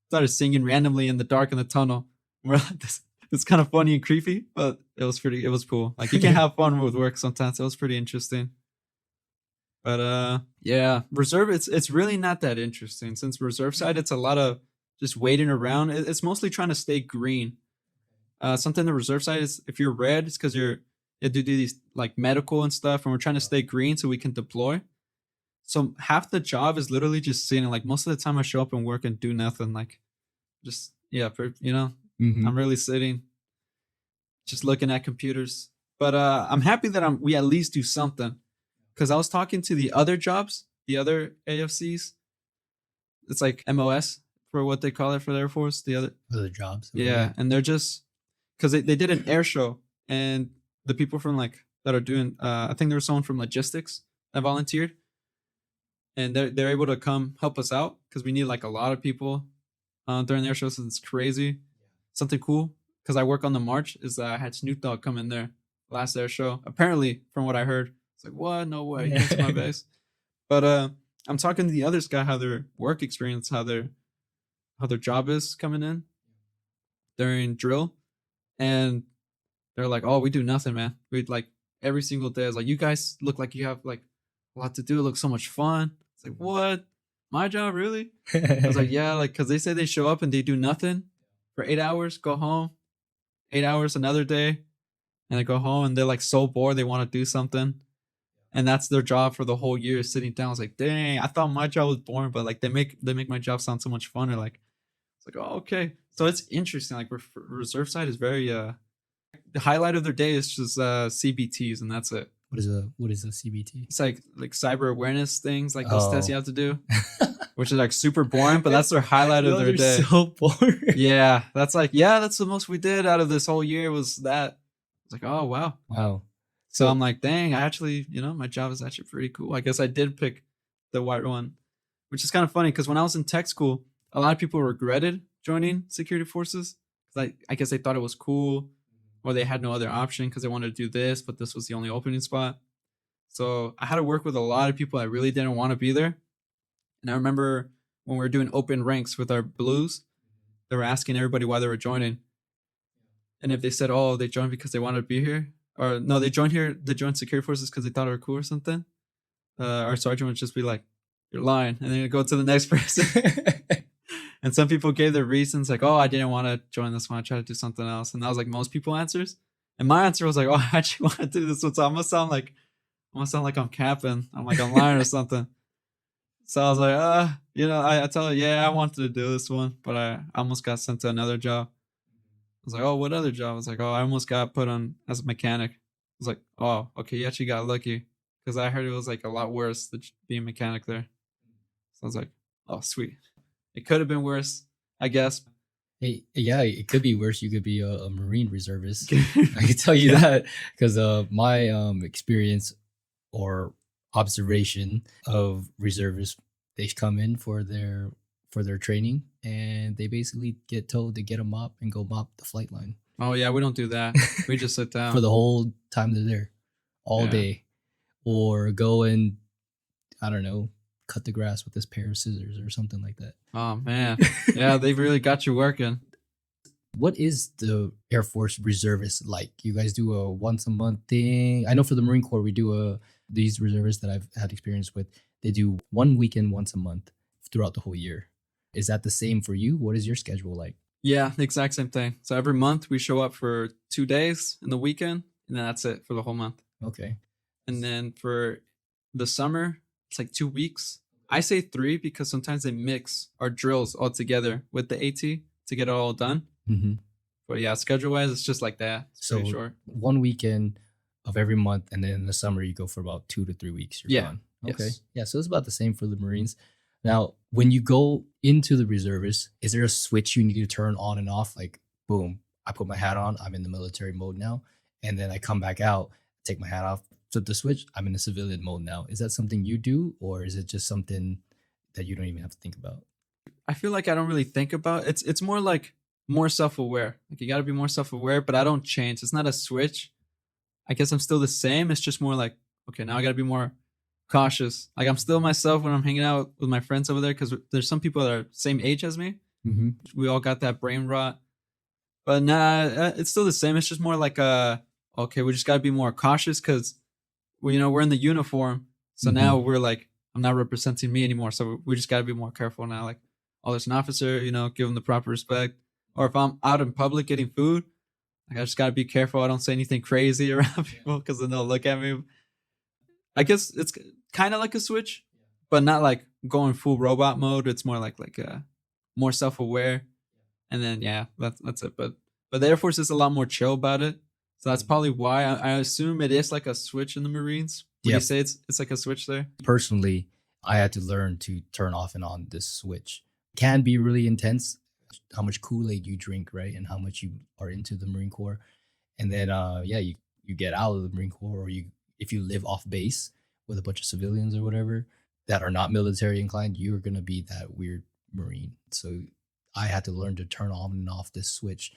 started singing randomly in the dark in the tunnel. We're like this. It's kind of funny and creepy, but it was cool. Like you can have fun with work sometimes. It was pretty interesting. But yeah, reserve it's really not that interesting, since reserve side it's a lot of just waiting around. It's mostly trying to stay green. Something the reserve side is, if you're red, it's because you have to do these like medical and stuff, and we're trying to stay green so we can deploy. So half the job is literally just sitting. Like most of the time I show up and work and do nothing. Like just I'm really sitting, just looking at computers. But I'm happy that we at least do something, because I was talking to the other jobs, the other AFCs. It's like MOS for what they call it for the Air Force. The other jobs. Yeah, and they're just because they did an air show, and the people from like that are doing. I think there was someone from logistics that volunteered, and they're able to come help us out because we need like a lot of people during the air show. So it's crazy. Something cool, because I work on the March, is that I had Snoop Dogg come in there last air show. Apparently, from what I heard, it's like, what? No way, he came to my base. But I'm talking to the others guy how their work experience, how their job is coming in during drill, and they're like, oh, we do nothing, man. We like every single day. It's like, you guys look like you have like a lot to do. It looks so much fun. It's like, what? My job, really? I was like, yeah, like because they say they show up and they do nothing for 8 hours, go home, 8 hours another day, and they go home and they're like so bored they want to do something, and that's their job for the whole year, sitting down. I was like, dang, I thought my job was boring, but like they make my job sound so much funner. Like it's like, oh, okay. So it's interesting. Like reserve side is very the highlight of their day is just CBTs, and that's it. What is a CBT? It's like cyber awareness things, like those tests you have to do, which is like super boring, but that's their highlight of their day. So boring. Yeah, that's the most we did out of this whole year was that. It's like, oh wow. So I'm like, dang, I actually, my job is actually pretty cool. I guess I did pick the white one, which is kind of funny because when I was in tech school, a lot of people regretted joining security forces. Like, I guess they thought it was cool, or they had no other option because they wanted to do this, but this was the only opening spot. So I had to work with a lot of people that really didn't want to be there. And I remember when we were doing open ranks with our blues, they were asking everybody why they were joining. And if they said, oh, they joined because they wanted to be here, or no, they joined security forces because they thought it were cool or something, our sergeant would just be like, you're lying. And then go to the next person. And some people gave their reasons like, oh, I didn't want to join this one. I tried to do something else. And that was like most people answers. And my answer was like, oh, I actually want to do this one. So I'm going to sound like I'm capping. I'm like, I'm lying or something. So I was like, I tell her, yeah, I wanted to do this one, but I almost got sent to another job. I was like, oh, what other job? I was like, oh, I almost got put on as a mechanic. I was like, oh, okay, you actually got lucky, because I heard it was like a lot worse than being a mechanic there. So I was like, oh, sweet. It could have been worse, I guess. Hey, yeah, it could be worse. You could be a Marine reservist. I can tell you that, because my experience or observation of reservists, they come in for their training, and they basically get told to get a mop and go mop the flight line. Oh yeah, we don't do that. We just sit down. for the whole time they're there, all Yeah. day, or go and I don't know, cut the grass with this pair of scissors or something like that. Oh man, yeah, they've really got you working. What is the Air Force reservist like? You guys do a once a month thing? I know for the Marine Corps, we do these reservists that I've had experience with, they do one weekend once a month throughout the whole year. Is that the same for you? What is your schedule like? Yeah, the exact same thing. So every month we show up for 2 days in the weekend, and then that's it for the whole month. Okay. And then for the summer, it's like 2 weeks. I say 3 because sometimes they mix our drills all together with the AT to get it all done. Mm-hmm. But yeah, schedule wise, it's just like that. It's So pretty short. one weekend of every month, and then in the summer you go for about 2 to 3 weeks. You're Yeah. gone. Okay. Yes. Yeah. So it's about the same for the Marines. Now, when you go into the reservists, is there a switch you need to turn on and off? Like, boom, I put my hat on, I'm in the military mode now, and then I come back out, take my hat off, flip the switch, I'm in the civilian mode now. Is that something you do, or is it just something that you don't even have to think about? I feel like I don't really think about it. It's more like more self-aware. Like you got to be more self-aware, but I don't change. It's not a switch. I guess I'm still the same. It's just more like, okay, now I got to be more cautious. Like I'm still myself when I'm hanging out with my friends over there, because there's some people that are same age as me. Mm-hmm. We all got that brain rot, but nah, it's still the same. It's just more like okay, we just got to be more cautious because we're in the uniform, so Mhm. now we're like, I'm not representing me anymore, so we just got to be more careful now. Like, oh, there's an officer, give him the proper respect. Or if I'm out in public getting food, like I just got to be careful I don't say anything crazy around people, because then they'll look at me. I guess it's kind of like a switch, but not like going full robot mode. It's more like more self-aware, and then yeah, that's it. But the Air Force is a lot more chill about it, so that's probably why I assume it is like a switch in the Marines. Would you Yep. say it's like a switch there? Personally, I had to learn to turn off and on this switch. Can be really intense, how much Kool-Aid you drink, right? And how much you are into the Marine Corps. And then you get out of the Marine Corps, or if you live off base with a bunch of civilians or whatever that are not military inclined, you're gonna be that weird Marine. So I had to learn to turn on and off this switch.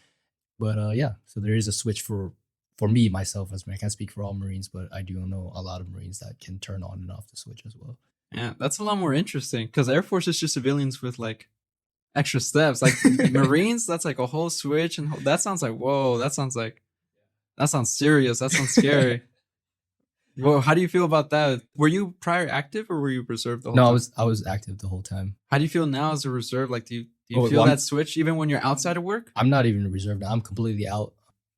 But yeah, so there is a switch for me, myself, as I can't speak for all Marines, but I do know a lot of Marines that can turn on and off the switch as well. Yeah, that's a lot more interesting, because Air Force is just civilians with like extra steps. Like Marines, that's like a whole switch, and that sounds like, whoa, that sounds serious. That sounds scary. Well, how do you feel about that? Were you prior active, or were you reserved the whole No, time? I was active the whole time. How do you feel now as a reserve? Like, do you Oh, feel well, that switch even when you're outside of work? I'm not even a reserve now. I'm completely out.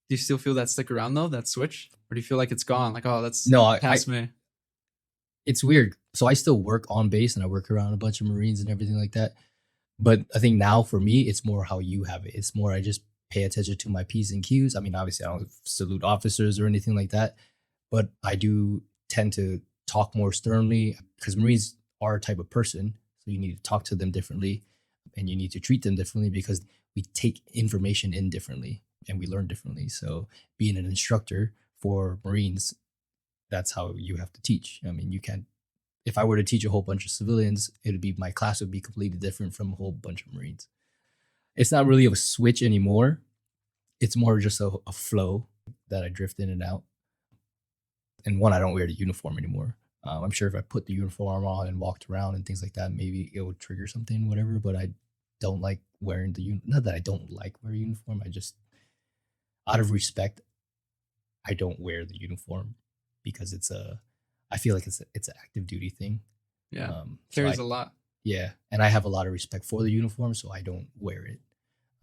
Do you still feel that stick around though, that switch? Or do you feel like it's gone? Like, oh, that's No, I past me. it's weird. So I still work on base and I work around a bunch of Marines and everything like that. But I think now for me, it's more how you have it. It's more I just pay attention to my P's and Q's. I mean, obviously, I don't salute officers or anything like that, but I do tend to talk more sternly, because Marines are a type of person. So you need to talk to them differently, and you need to treat them differently, because we take information in differently and we learn differently. So being an instructor for Marines, that's how you have to teach. I mean, you can't, if I were to teach a whole bunch of civilians, my class would be completely different from a whole bunch of Marines. It's not really a switch anymore. It's more just a flow that I drift in and out. And one, I don't wear the uniform anymore. I'm sure if I put the uniform on and walked around and things like that, maybe it would trigger something, whatever. But I don't like wearing not that I don't like wearing uniform. I just, out of respect, I don't wear the uniform, because I feel like it's an active duty thing. Yeah, So carries a lot. yeah, and I have a lot of respect for the uniform, so I don't wear it.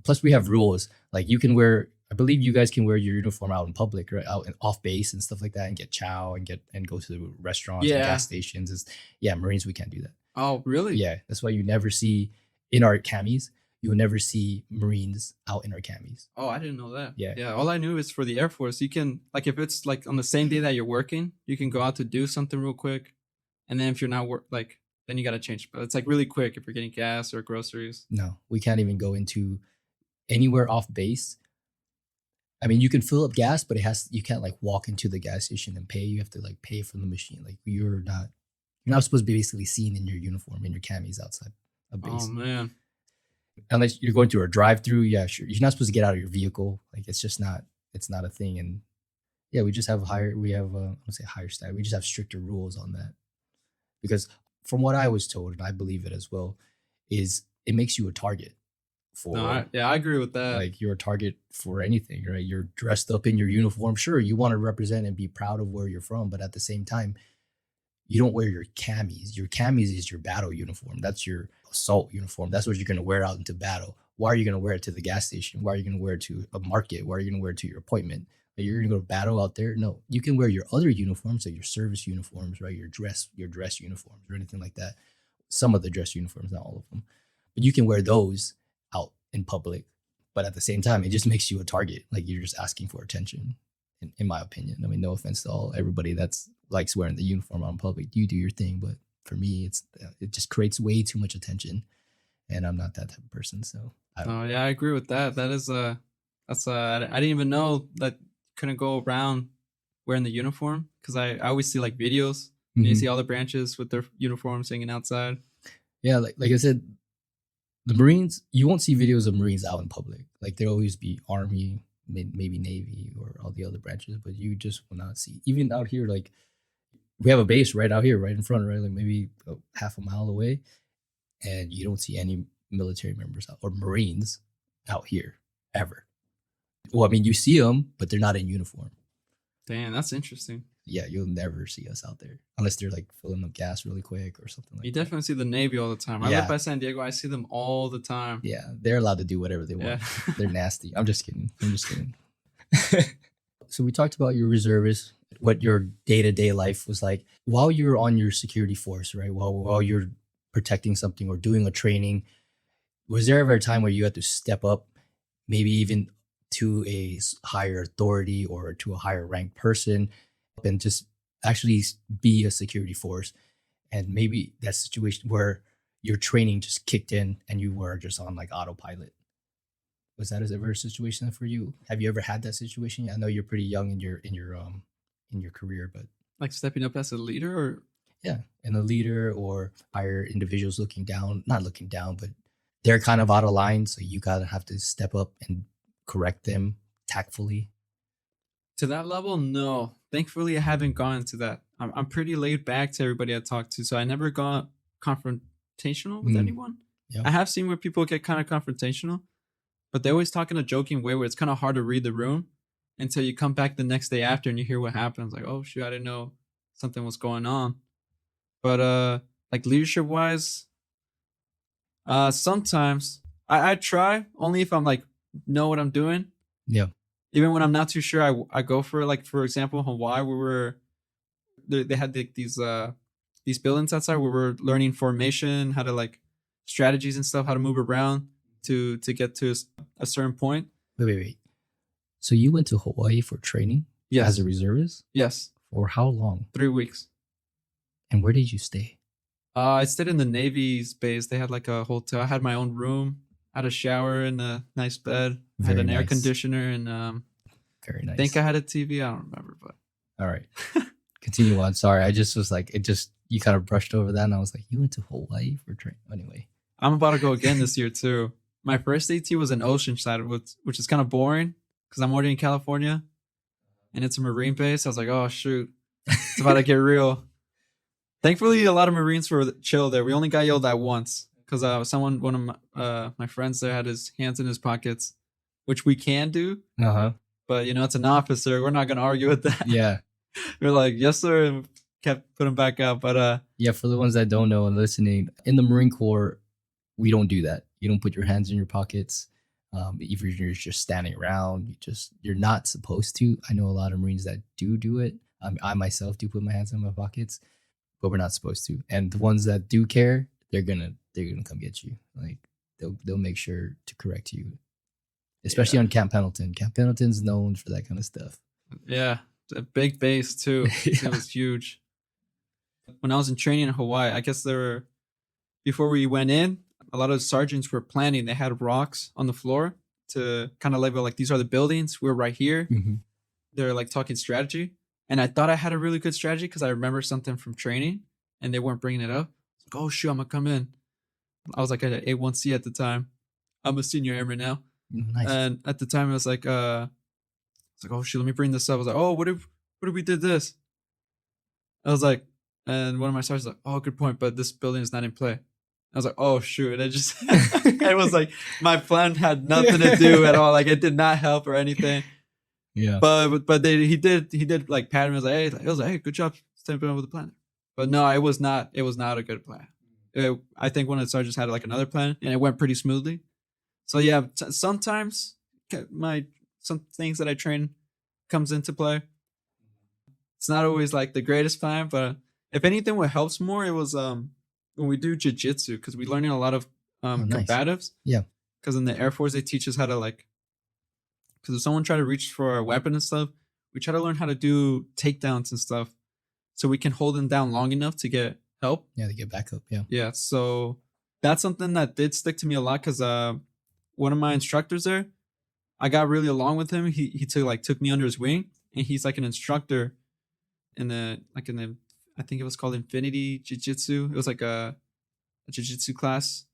Plus, we have rules. Like you can wear, I believe you guys can wear your uniform out in public, right? Out and off base and stuff like that, and get chow and go to the restaurants and Yeah. gas stations. Yeah, Marines, we can't do that. Oh, really? Yeah, that's why you never see in our camis. You'll never see Marines out in our camis. Oh, I didn't know that. Yeah. Yeah. All I knew is for the Air Force, you can, like, if it's like on the same day that you're working, you can go out to do something real quick. And then if you're not then you got to change. But it's like really quick if you're getting gas or groceries. No, we can't even go into anywhere off base. I mean, you can fill up gas, but you can't like walk into the gas station and pay. You have to like pay from the machine. Like you're not supposed to be basically seen in your uniform, in your camis outside of base. Oh, man. Unless you're going through a drive-through, yeah, sure. You're not supposed to get out of your vehicle. Like it's just not. It's not a thing. And yeah, we just have higher. We have I don't say higher style. We just have stricter rules on that because from what I was told, and I believe it as well, is it makes you a target No, for I agree with that. like you're a target for anything, right? You're dressed up in your uniform. Sure, you want to represent and be proud of where you're from, but at the same time, you don't wear your camis. Your camis is your battle uniform. That's your assault uniform. That's what you're going to wear out into battle. Why are you going to wear it to the gas station? Why are you going to wear it to a market? Why are you going to wear it to your appointment? Like, you're going to go to battle out there? No, you can wear your other uniforms, so your service uniforms, right? Your dress uniforms, or anything like that. Some of the dress uniforms, not all of them, but you can wear those out in public. But at the same time, it just makes you a target. Like you're just asking for attention, in my opinion. I mean, no offense to everybody that's likes wearing the uniform out in public. You do your thing, but for me, it just creates way too much attention, and I'm not that type of person. So Oh yeah, I agree with that. That is that's I didn't even know that you couldn't go around wearing the uniform because I always see like videos and you see all the branches with their uniforms hanging outside. Yeah, like I said, the Marines, you won't see videos of Marines out in public. Like there'll always be Army, maybe Navy, or all the other branches, but you just will not see. Even out here, like we have a base right out here, right in front, right, like maybe half a mile away, and you don't see any military members or Marines out here ever. Well, I mean, you see them, but they're not in uniform. Damn, that's interesting. Yeah, you'll never see us out there unless they're like filling up gas really quick or something like You that. definitely see the Navy all the time. I Yeah. live by San Diego. I see them all the time. Yeah, they're allowed to do whatever they want. Yeah. They're nasty. I'm just kidding. So we talked about your reservists, what your day-to-day life was like while you were on your security force, right? While you're protecting something or doing a training. Was there ever a time where you had to step up, maybe even to a higher authority or to a higher ranked person, and just actually be a security force? And maybe that situation where your training just kicked in and you were just on like autopilot. Was that ever a situation for you? Have you ever had that situation? I know you're pretty young in your career, but Like stepping up as a leader or yeah, and a leader or higher individuals not looking down, but they're kind of out of line, so you gotta have to step up and correct them tactfully. to that level, no. Thankfully, I haven't gone to that. I'm pretty laid back to everybody I talk to, so I never got confrontational with anyone. Yeah. I have seen where people get kind of confrontational, but they always talk in a joking way where it's kind of hard to read the room until you come back the next day after and you hear what happens. Like, oh shoot, I didn't know something was going on. But like leadership wise, sometimes I try only if I'm like know what I'm doing. Yeah. Even when I'm not too sure, I go for it. Like for example, Hawaii, they had these buildings outside where we're learning formation, how to like strategies and stuff, how to move around to get to a certain point. Wait. So you went to Hawaii for training Yes. as a reservist? Yes. For how long? 3 weeks. And where did you stay? I stayed in the Navy's base. They had like a hotel. I had my own room. I had a shower and a nice bed. I had Very an air nice. conditioner and Very I nice. think I had a TV. I don't remember, but All right. Continue on. Sorry. I just was like, you kind of brushed over that and I was like, you went to Hawaii for training? Anyway. I'm about to go again this year too. My first AT was in Oceanside, which is kind of boring because I'm already in California and it's a Marine base. I was like, oh shoot, it's about to get real. Thankfully, a lot of Marines were chill there. We only got yelled at once because one of my friends there had his hands in his pockets, which we can do. Uh-huh. But it's an officer. We're not gonna argue with that. Yeah. We're like, yes sir, and kept putting back up. But Yeah, for the ones that don't know and listening, in the Marine Corps, we don't do that. You don't put your hands in your pockets. If you're just standing around, you're not supposed to. I know a lot of Marines that do it. I myself do put my hands in my pockets, but we're not supposed to. And the ones that do care, they're gonna come get you. Like they'll make sure to correct you, especially on Camp Pendleton. Camp Pendleton's known for that kind of stuff. yeah, it's a big base too. Yeah. It was huge. When I was in training in Hawaii, I guess before we went in, a lot of sergeants were planning. They had rocks on the floor to kind of label like, these are the buildings. We're right here. Mm-hmm. They're like talking strategy. And I thought I had a really good strategy because I remember something from training and they weren't bringing it up. Like, oh shoot, I'm gonna come in. I was like at A1C at the time. I'm a senior airman now. Nice. And at the time, I was like, oh shit, let me bring this up. I was like, oh, what if we did this? I was like, and one of my sergeants was like, oh, good point, but this building is not in play. I was like, oh shoot, and it was like my plan had nothing to do at all. Like it did not help or anything. Yeah. But he did like pat me. I was like, hey, good job stepping up with the plan. But no, it was not a good plan. I think one of the sergeants had like another plan, and it went pretty smoothly. So yeah, sometimes some things that I train comes into play. It's not always like the greatest plan, but if anything, what helps more, it was when we do jiu-jitsu, because we're learning a lot of nice. combatives. Yeah. Because in the Air Force, they teach us how to like, because if someone try to reach for a weapon and stuff, we try to learn how to do takedowns and stuff, so we can hold them down long enough to get help. Yeah, to get back up. Yeah. Yeah. So that's something that did stick to me a lot, because one of my instructors there, I got really along with him. He took me under his wing, and he's like an instructor in the I think it was called Infinity Jiu-Jitsu. It was like a jiu-jitsu class.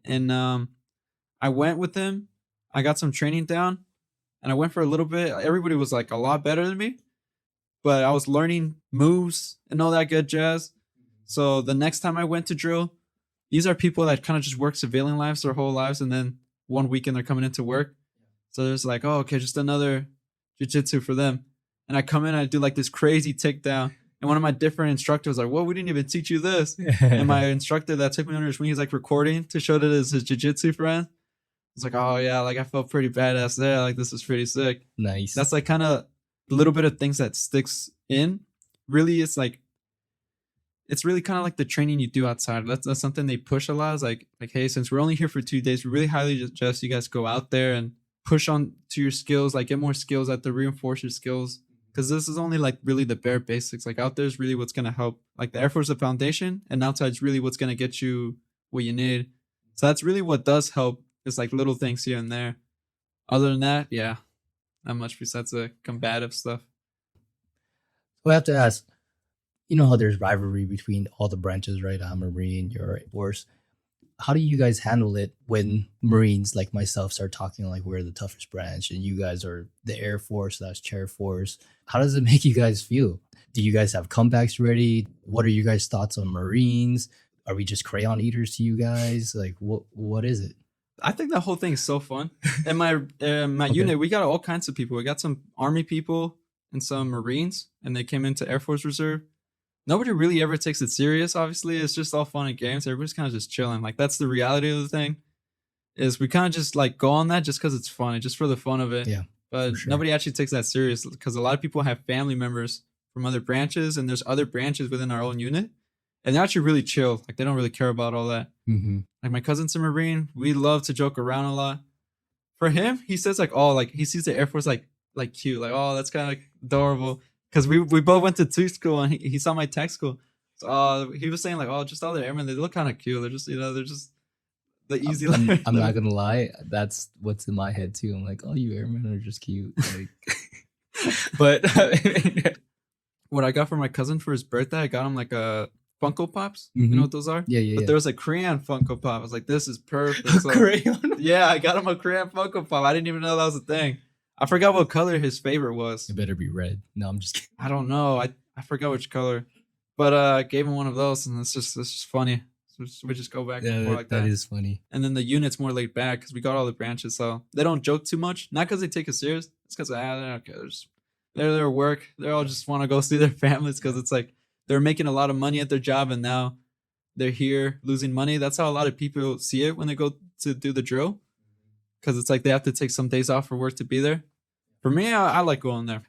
And I went with him. I got some training down, and I went for a little bit. Everybody was like a lot better than me, but I was learning moves and all that good jazz. So the next time I went to drill, these are people that kind of just work civilian lives their whole lives, and then one weekend they're coming into work. So there's like, oh, okay, just another jiu-jitsu for them. And I come in and I do like this crazy takedown. And one of my different instructors was like, well, we didn't even teach you this. And my instructor that took me under his wing, he's like recording to show that it's his jiu-jitsu friend. It's like, oh yeah, like I felt pretty badass there. Like this is pretty sick. Nice. That's like kind of a little bit of things that sticks in. Really, it's really kind of like the training you do outside. That's something they push a lot. Is like, hey, since we're only here for 2 days, we really highly suggest you guys go out there and push on to your skills, like get more skills out there, reinforce your skills. Because this is only like really the bare basics. Like out there is really what's going to help. Like the Air Force is the foundation, and outside is really what's going to get you what you need. So that's really what does help. It's like little things here and there. Other than that, yeah, not much besides the combative stuff. So I have to ask, you know how there's rivalry between all the branches, right? I'm a Marine, you're Air Force. How do you guys handle it when Marines like myself start talking like we're the toughest branch and you guys are the Air Force / Chair Force? How does it make you guys feel? Do you guys have comebacks ready? What are you guys' thoughts on Marines? Are we just crayon eaters to you guys? Like what is it? I think the whole thing is so fun. And my unit, we got all kinds of people. We got some Army people and some Marines, and they came into Air Force Reserve. Nobody really ever takes it serious, obviously. It's just all fun and games. Everybody's kind of just chilling. Like, that's the reality of the thing, is we kind of just, like, go on that just because it's fun, just for the fun of it. Yeah, but sure. Nobody actually takes that serious, because a lot of people have family members from other branches, and there's other branches within our own unit, and they're actually really chill. Like, they don't really care about all that. Mm-hmm. Like, my cousin's a Marine. We love to joke around a lot. For him, he says, like, oh, like, he sees the Air Force, like cute. Like, oh, that's kind of like adorable. Because we both went to two school, and he saw my tech school. So he was saying like, oh, just all the airmen, they look kind of cute. They're just, they're just the easy. I'm not gonna lie, that's what's in my head too. I'm like, oh, you airmen are just cute. Like, but what I got for my cousin for his birthday, I got him like a Funko Pops. Mm-hmm. You know what those are? Yeah. But there was a crayon Funko Pop. I was like, this is perfect. So, crayon? Yeah, I got him a crayon Funko Pop. I didn't even know that was a thing. I forgot what color his favorite was. It better be red. No, I'm just kidding. I don't know. I forgot which color. But I gave him one of those, and it's just funny. So we just go back and forth like that. That is funny. And then the unit's more laid back because we got all the branches, so they don't joke too much. Not because they take it serious. It's because they don't care. They're their work. They all just want to go see their families, because it's like they're making a lot of money at their job, and now they're here losing money. That's how a lot of people see it when they go to do the drill, because it's like they have to take some days off for work to be there. For me, I like going there.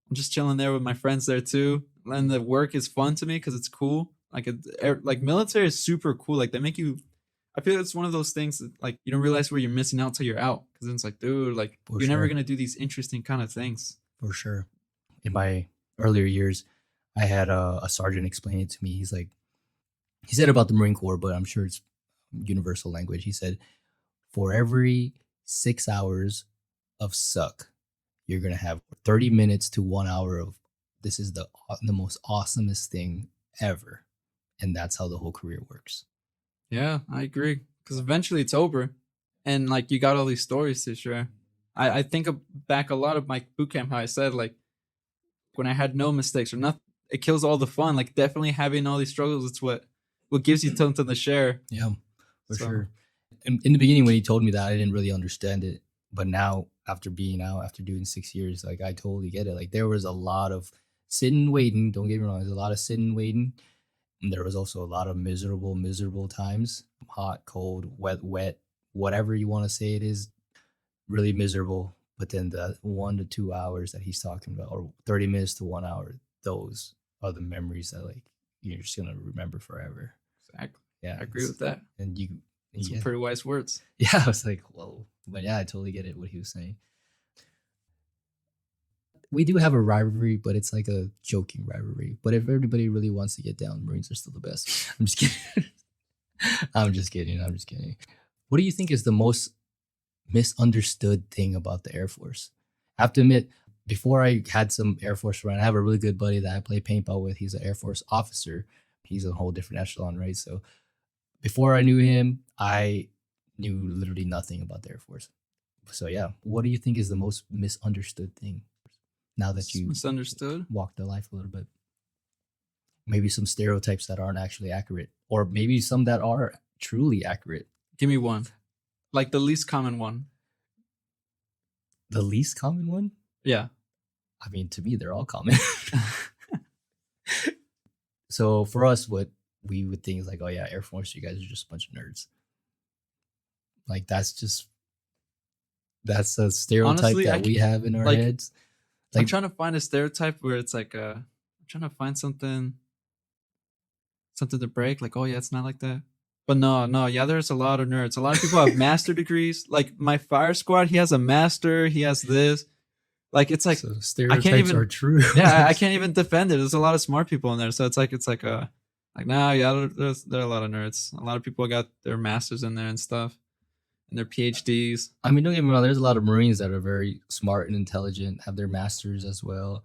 I'm just chilling there with my friends there too. And the work is fun to me because it's cool. Like military is super cool. Like they make you. I feel it's one of those things that like you don't realize where you're missing out till you're out. Because it's like, dude, like you're never gonna do these interesting kind of things. For sure. In my earlier years, I had a sergeant explain it to me. He said about the Marine Corps, but I'm sure it's universal language. He said, for every 6 hours of suck, you're gonna have 30 minutes to 1 hour of this is the most awesomest thing ever. And that's how the whole career works. Yeah, I agree. Because eventually it's over. and like you got all these stories to share. I think back a lot of my boot camp, how I said like when I had no mistakes or nothing, it kills all the fun. Like definitely having all these struggles, it's what gives you something to share. Yeah, for sure. In the beginning when he told me that, I didn't really understand it, but now after being out, after doing 6 years, like I totally get it. Like there was a lot of sitting waiting. Don't get me wrong, there's a lot of sitting waiting. And there was also a lot of miserable times. Hot, cold, wet, whatever you want to say it is, really miserable. But then the 1 to 2 hours that he's talking about, or 30 minutes to 1 hour, those are the memories that like you're just gonna remember forever. Exactly. Yeah, I agree with that. And Some pretty wise words. Yeah, I was like, whoa. But yeah, I totally get it what he was saying. We do have a rivalry, but it's like a joking rivalry. But if everybody really wants to get down, Marines are still the best. I'm just kidding. I'm just kidding. What do you think is the most misunderstood thing about the Air Force? I have to admit, before I had some Air Force friend, I have a really good buddy that I play paintball with. He's an Air Force officer. He's a whole different echelon, right? So before I knew him, I knew literally nothing about the Air Force. So yeah, what do you think is the most misunderstood thing now that you misunderstood walked the life a little bit? Maybe some stereotypes that aren't actually accurate, or maybe some that are truly accurate. Give me one, like the least common one. The least common one? Yeah. I mean, to me, they're all common. So for us, what we would think is like, oh yeah, Air Force, you guys are just a bunch of nerds. Like that's a stereotype. Honestly, that we have in our heads. Like, I'm trying to find a stereotype where it's like I'm trying to find something to break. Like, oh yeah, it's not like that. But no, yeah, there's a lot of nerds. A lot of people have master degrees. Like my fire squad, he has a master. He has this. Like it's like so stereotypes are true. Yeah, I can't even defend it. There's a lot of smart people in there, so it's like nah, yeah, there are a lot of nerds. A lot of people got their masters in there and stuff, and their PhDs. I mean, don't get me wrong. There's a lot of Marines that are very smart and intelligent, have their masters as well,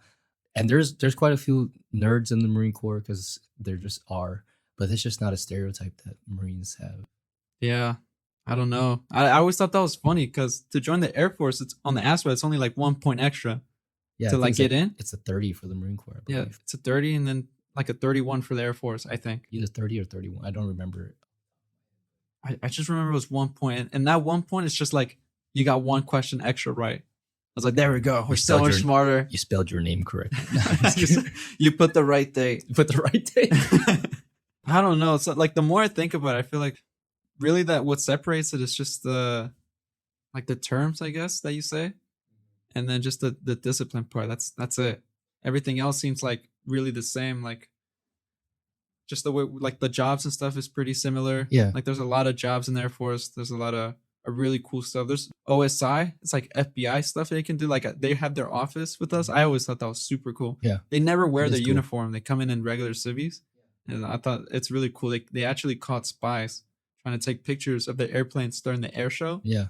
and there's quite a few nerds in the Marine Corps because there just are. But it's just not a stereotype that Marines have. Yeah. I don't know. I always thought that was funny because to join the Air Force, it's on the ASVAB, it's only like 1 point extra to like get in. It's a 30 for the Marine Corps, I believe. Yeah, it's a 30 and then like a 31 for the Air Force, I think. Either 30 or 31. I don't remember it. I just remember it was 1 point. And that 1 point is just like you got one question extra right. I was like, there we go. We're so much smarter. You spelled your name correctly. You put the right date. You put the right date. I don't know. It's like the more I think about it, I feel like really that what separates it is just the terms, I guess, that you say, and then just the discipline part. That's it. Everything else seems like really the same. Like just the way like the jobs and stuff is pretty similar. Yeah. Like there's a lot of jobs in the Air Force. There's a lot of really cool stuff. There's OSI. It's like FBI stuff they can do. Like they have their office with us. I always thought that was super cool. Yeah. They never wear their uniform. They come in regular civvies, and I thought it's really cool. They actually caught spies trying to take pictures of the airplanes during the air show. Yeah.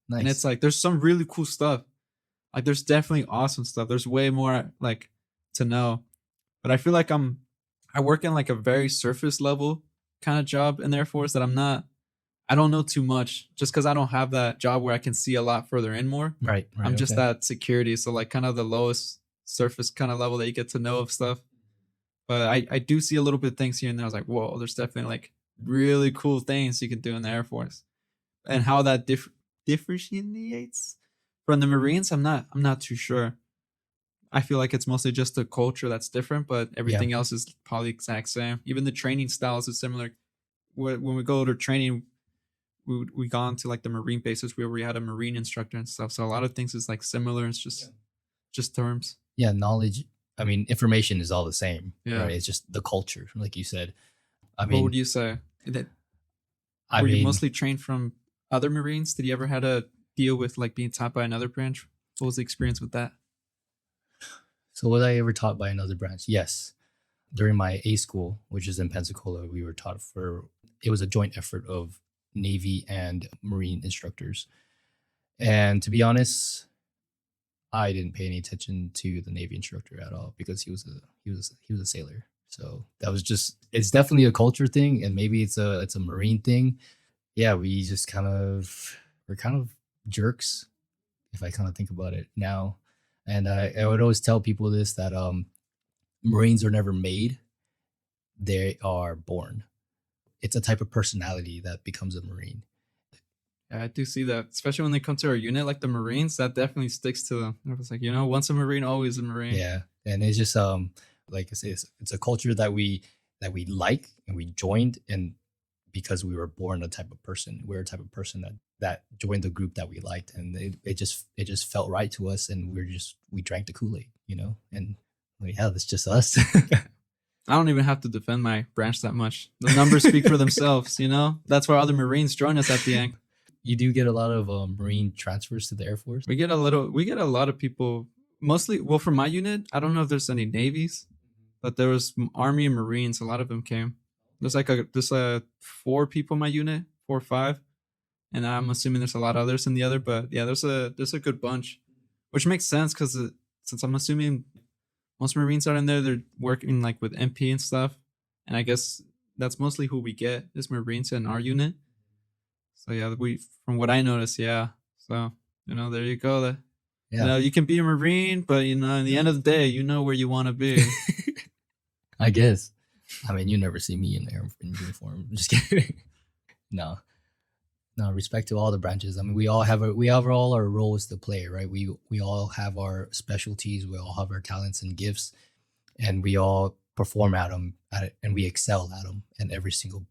Nice. And it's like, there's some really cool stuff. Like there's definitely awesome stuff. There's way more like to know, but I feel like I work in like a very surface level kind of job in the Air Force that I don't know too much just because I don't have that job where I can see a lot further in more. Right. I'm just that security. So like kind of the lowest surface kind of level that you get to know of stuff. But I do see a little bit of things here and there. I was like, whoa, there's definitely like really cool things you can do in the Air Force, and how that differentiates from the Marines. I'm not too sure. I feel like it's mostly just the culture that's different, but everything else is probably exact same. Even the training styles is similar. When we go to training, we gone to like the Marine bases where we had a Marine instructor and stuff. So a lot of things is like similar. It's just terms. Yeah, knowledge. I mean, information is all the same. Yeah, right? It's just the culture, like you said. I mean, what would you say? Were you mostly trained from other Marines? Did you ever had to deal with like being taught by another branch? What was the experience with that? So was I ever taught by another branch? Yes. During my A school, which is in Pensacola, we were taught it was a joint effort of Navy and Marine instructors. And to be honest, I didn't pay any attention to the Navy instructor at all because he was a sailor. So that was it's definitely a culture thing, and maybe it's a Marine thing. Yeah, we just kind of we're kind of jerks if I kind of think about it now. And I would always tell people this, that Marines are never made, they are born. It's a type of personality that becomes a Marine. Yeah, I do see that, especially when they come to our unit, like the Marines, that definitely sticks to them. It's like, once a Marine, always a Marine. Yeah, and it's just like I say, it's a culture that we like and we joined, and because we were born a type of person, we're a type of person that joined the group that we liked, and it just felt right to us, and we drank the Kool-Aid, and yeah, that's just us. I don't even have to defend my branch that much. The numbers speak for themselves, That's why other Marines join us at the end. You do get a lot of Marine transfers to the Air Force? We get a lot of people, mostly, well, from my unit, I don't know if there's any Navies, but there was Army and Marines. A lot of them came. There's like 4 people in my unit, 4 or 5. And I'm assuming there's a lot of others in the other, but yeah, there's a good bunch, which makes sense because since I'm assuming most Marines are in there, they're working like with MP and stuff. And I guess that's mostly who we get is Marines in our unit. So yeah, from what I noticed, yeah. So, there you go. Yeah. You can be a Marine, but in the end of the day, you know where you want to be. I guess. I mean, you never see me in there in uniform. Just kidding. No, respect to all the branches. I mean, we have all our roles to play, right? We all have our specialties. We all have our talents and gifts, and we all perform at it, and we excel at them. And every single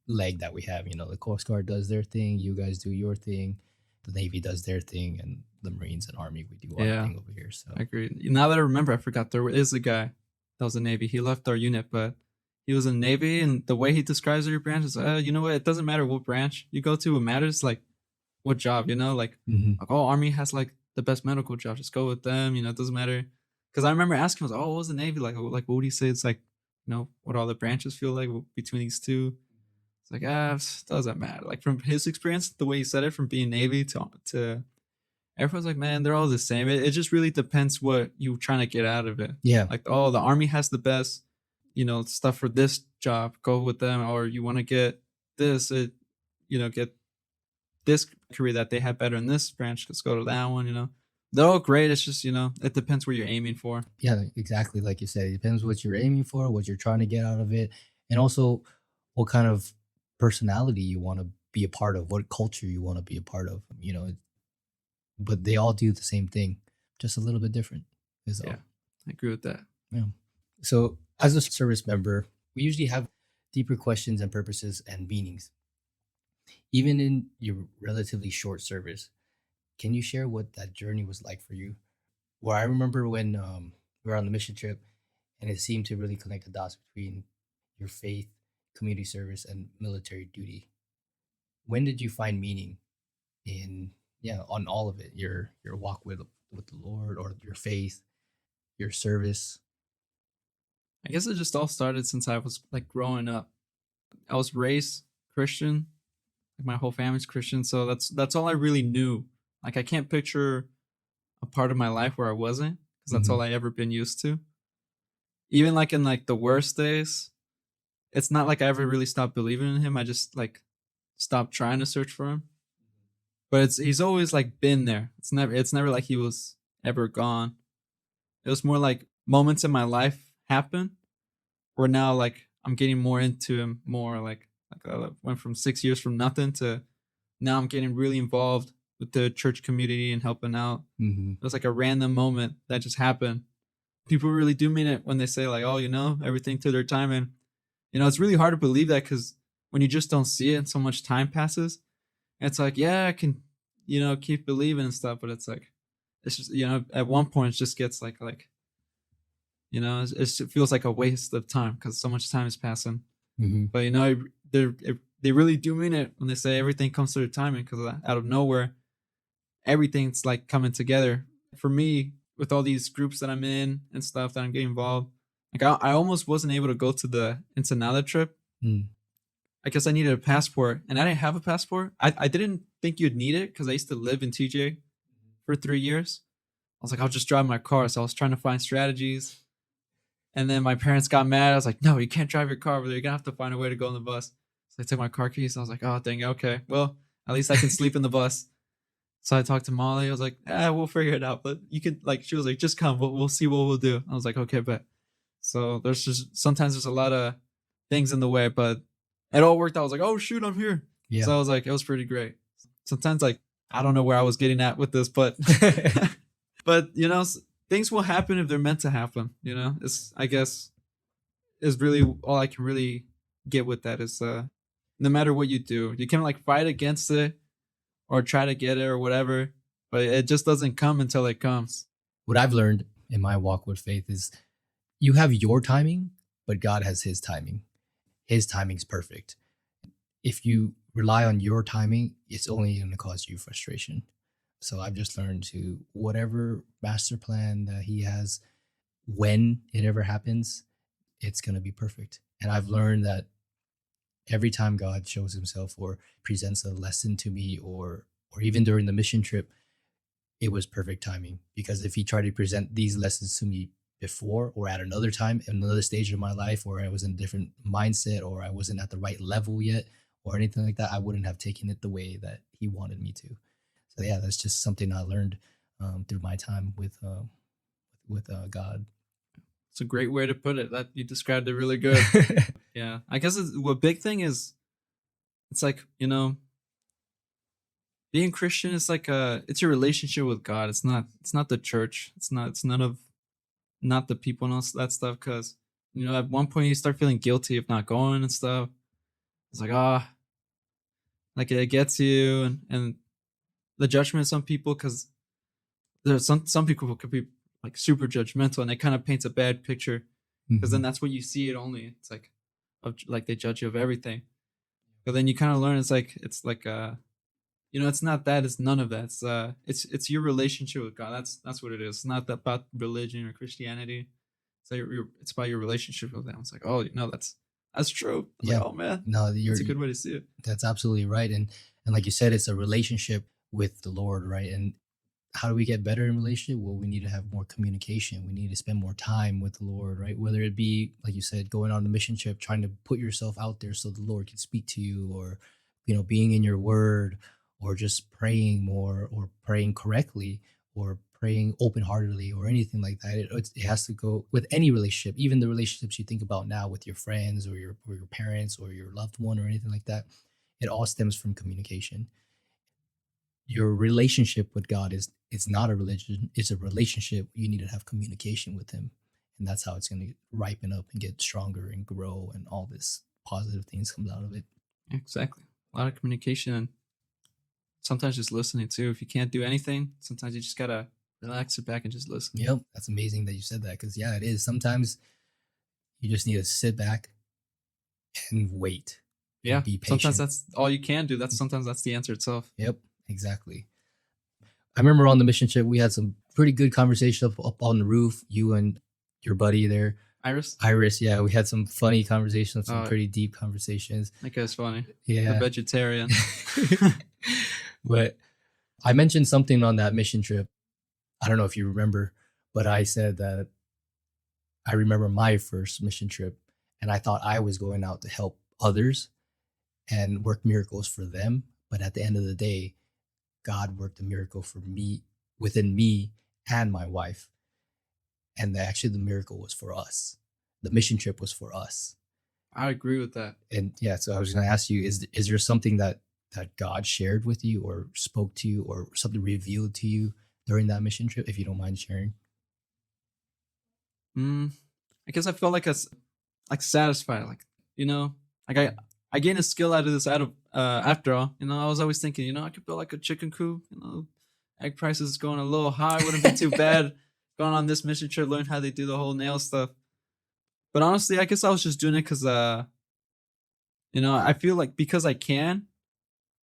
leg that we have, the Coast Guard does their thing. You guys do your thing. The Navy does their thing, and the Marines and Army, we do our thing over here. So I agree. Now that I remember, I forgot there is a guy that was a Navy. He left our unit, but he was in Navy, and the way he describes your branch is, you know what? It doesn't matter what branch you go to. It matters like what job, like, like, oh, Army has like the best medical job. Just go with them. It doesn't matter. Because I remember asking him, what was the Navy like? Like, what would he say? It's like, what all the branches feel like between these two. It's like, it doesn't matter. Like from his experience, the way he said it, from being Navy to Air Force, like, man, they're all the same. It just really depends what you're trying to get out of it. Yeah. Like, oh, the Army has the best, stuff for this job, go with them. Or you want to get this, get this career that they have better in this branch, just go to that one, They're all great. It's just, it depends where you're aiming for. Yeah, exactly. Like you said, it depends what you're aiming for, what you're trying to get out of it, and also what kind of personality you want to be a part of, what culture you want to be a part of, but they all do the same thing, just a little bit different. Yeah, I agree with that. Yeah. So as a service member, we usually have deeper questions and purposes and meanings. Even in your relatively short service, can you share what that journey was like for you? Where I remember when we were on the mission trip, and it seemed to really connect the dots between your faith, community service, and military duty. When did you find meaning on all of it? Your walk with the Lord, or your faith, your service? I guess it just all started since I was like growing up. I was raised Christian. Like my whole family's Christian, so that's all I really knew. Like I can't picture a part of my life where I wasn't, because that's all I ever been used to. Even like in like the worst days, it's not like I ever really stopped believing in him. I just like stopped trying to search for him. But he's always like been there. It's never like he was ever gone. It was more like moments in my life happen where now like I'm getting more into him, more like I went from 6 years from nothing to now I'm getting really involved with the church community and helping out. It was like a random moment that just happened. People really do mean it when they say like, oh, everything to their time. And, it's really hard to believe that, because when you just don't see it and so much time passes, it's like, yeah, I can, keep believing and stuff. But it's like, it's just, at one point it just gets like, it feels like a waste of time because so much time is passing. But, they really do mean it when they say everything comes to their timing, because out of nowhere, everything's like coming together. For me, with all these groups that I'm in and stuff that I'm getting involved, like I almost wasn't able to go to the Ensenada trip. I guess I needed a passport, and I didn't have a passport. I didn't think you'd need it because I used to live in TJ for 3 years. I was like, I'll just drive my car. So I was trying to find strategies. And then my parents got mad. I was like, no, you can't drive your car over there. You're going to have to find a way to go on the bus. So I took my car keys. I was like, oh, dang it. Okay. Well, At least I can sleep in the bus. So I talked to Molly. I was like, we'll figure it out. But you could like, she was like, just come. We'll see what we'll do. I was like, okay, bet. So sometimes there's a lot of things in the way, but it all worked out. I was like, oh shoot, I'm here. Yeah. So I was like, it was pretty great. Sometimes like, I don't know where I was getting at with this, but, but things will happen if they're meant to happen. I guess is really all I can really get with that is, no matter what you do, you can like fight against it or try to get it or whatever, but it just doesn't come until it comes. What I've learned in my walk with faith is you have your timing, but God has his timing. His timing's perfect. If you rely on your timing, it's only going to cause you frustration. So I've just learned to whatever master plan that he has, when it ever happens, it's going to be perfect. And I've learned that every time God shows himself or presents a lesson to me or even during the mission trip, it was perfect timing. Because if he tried to present these lessons to me before or at another time, in another stage of my life where I was in a different mindset or I wasn't at the right level yet or anything like that, I wouldn't have taken it the way that he wanted me to. So yeah, that's just something I learned through my time with God. It's a great way to put it. That you described it really good. Yeah, I guess what big thing is, it's like being Christian is like it's your relationship with God. It's not the church. It's not the people and all that stuff. Because at one point you start feeling guilty of not going and stuff. It's like like it gets you and the judgment of some people, because there's some people who could be like super judgmental and it kind of paints a bad picture because then that's what you see it only. It's like they judge you of everything. But then you kind of learn it's like it's not that, it's none of that. It's your relationship with God. That's what it is. It's not about religion or Christianity. It's about your relationship with them. It's like, oh, that's true. Yeah. Like, oh man, no, that's a good way to see it. That's absolutely right. And like you said, it's a relationship with the Lord, right? And how do we get better in relationship? Well, we need to have more communication. We need to spend more time with the Lord, right? Whether it be, like you said, going on a mission trip, trying to put yourself out there so the Lord can speak to you, or, being in your word, or just praying more, or praying correctly, or praying open-heartedly, or anything like that. It has to go with any relationship, even the relationships you think about now with your friends or your parents or your loved one or anything like that. It all stems from communication. Your relationship with God is not a religion. It's a relationship. You need to have communication with him. And that's how it's going to ripen up and get stronger and grow, and all this positive things comes out of it. Exactly. A lot of communication, and sometimes just listening too. If you can't do anything, sometimes you just got to relax, sit back and just listen. Yep. That's amazing that you said that, because yeah, it is. Sometimes you just need to sit back and wait. Yeah. And be patient. Sometimes that's all you can do. Sometimes that's the answer itself. Yep. Exactly. I remember on the mission trip, we had some pretty good conversations up on the roof. You and your buddy there, Iris. Yeah, we had some funny conversations, some pretty deep conversations. That guy's funny. Yeah, the vegetarian. But I mentioned something on that mission trip. I don't know if you remember, but I said that I remember my first mission trip, and I thought I was going out to help others and work miracles for them. But at the end of the day, God worked a miracle for me, within me and my wife. And actually the miracle was for us. The mission trip was for us. I agree with that. And yeah, so I was going to ask you, is there something that God shared with you or spoke to you or something revealed to you during that mission trip, if you don't mind sharing? I guess I felt like satisfied, I gained a skill out of this after all. I was always thinking, I could build like a chicken coop. Egg prices going a little high, wouldn't be too bad. Going on this mission trip, learn how they do the whole nail stuff. But honestly, I guess I was just doing it because, I feel like because I can,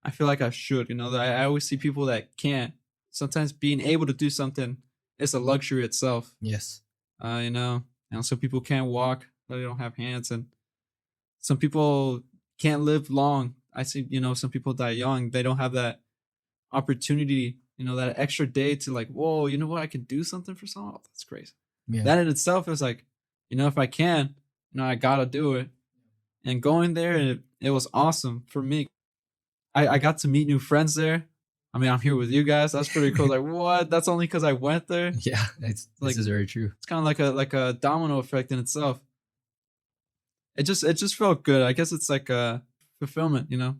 I feel like I should. I always see people that can't. Sometimes being able to do something is a luxury itself. Yes. Some people can't walk, they don't have hands, and some people can't live long. I see, some people die young. They don't have that opportunity, that extra day to like, whoa, you know what? I can do something for someone. Oh, that's crazy. Yeah. That in itself is like, if I can, I gotta do it. And going there, it was awesome for me. I got to meet new friends there. I mean, I'm here with you guys. That's pretty cool. Like, what? That's only because I went there. Yeah, Like, this is very true. it's kind of like a domino effect in itself. It just felt good. I guess it's like a fulfillment, you know.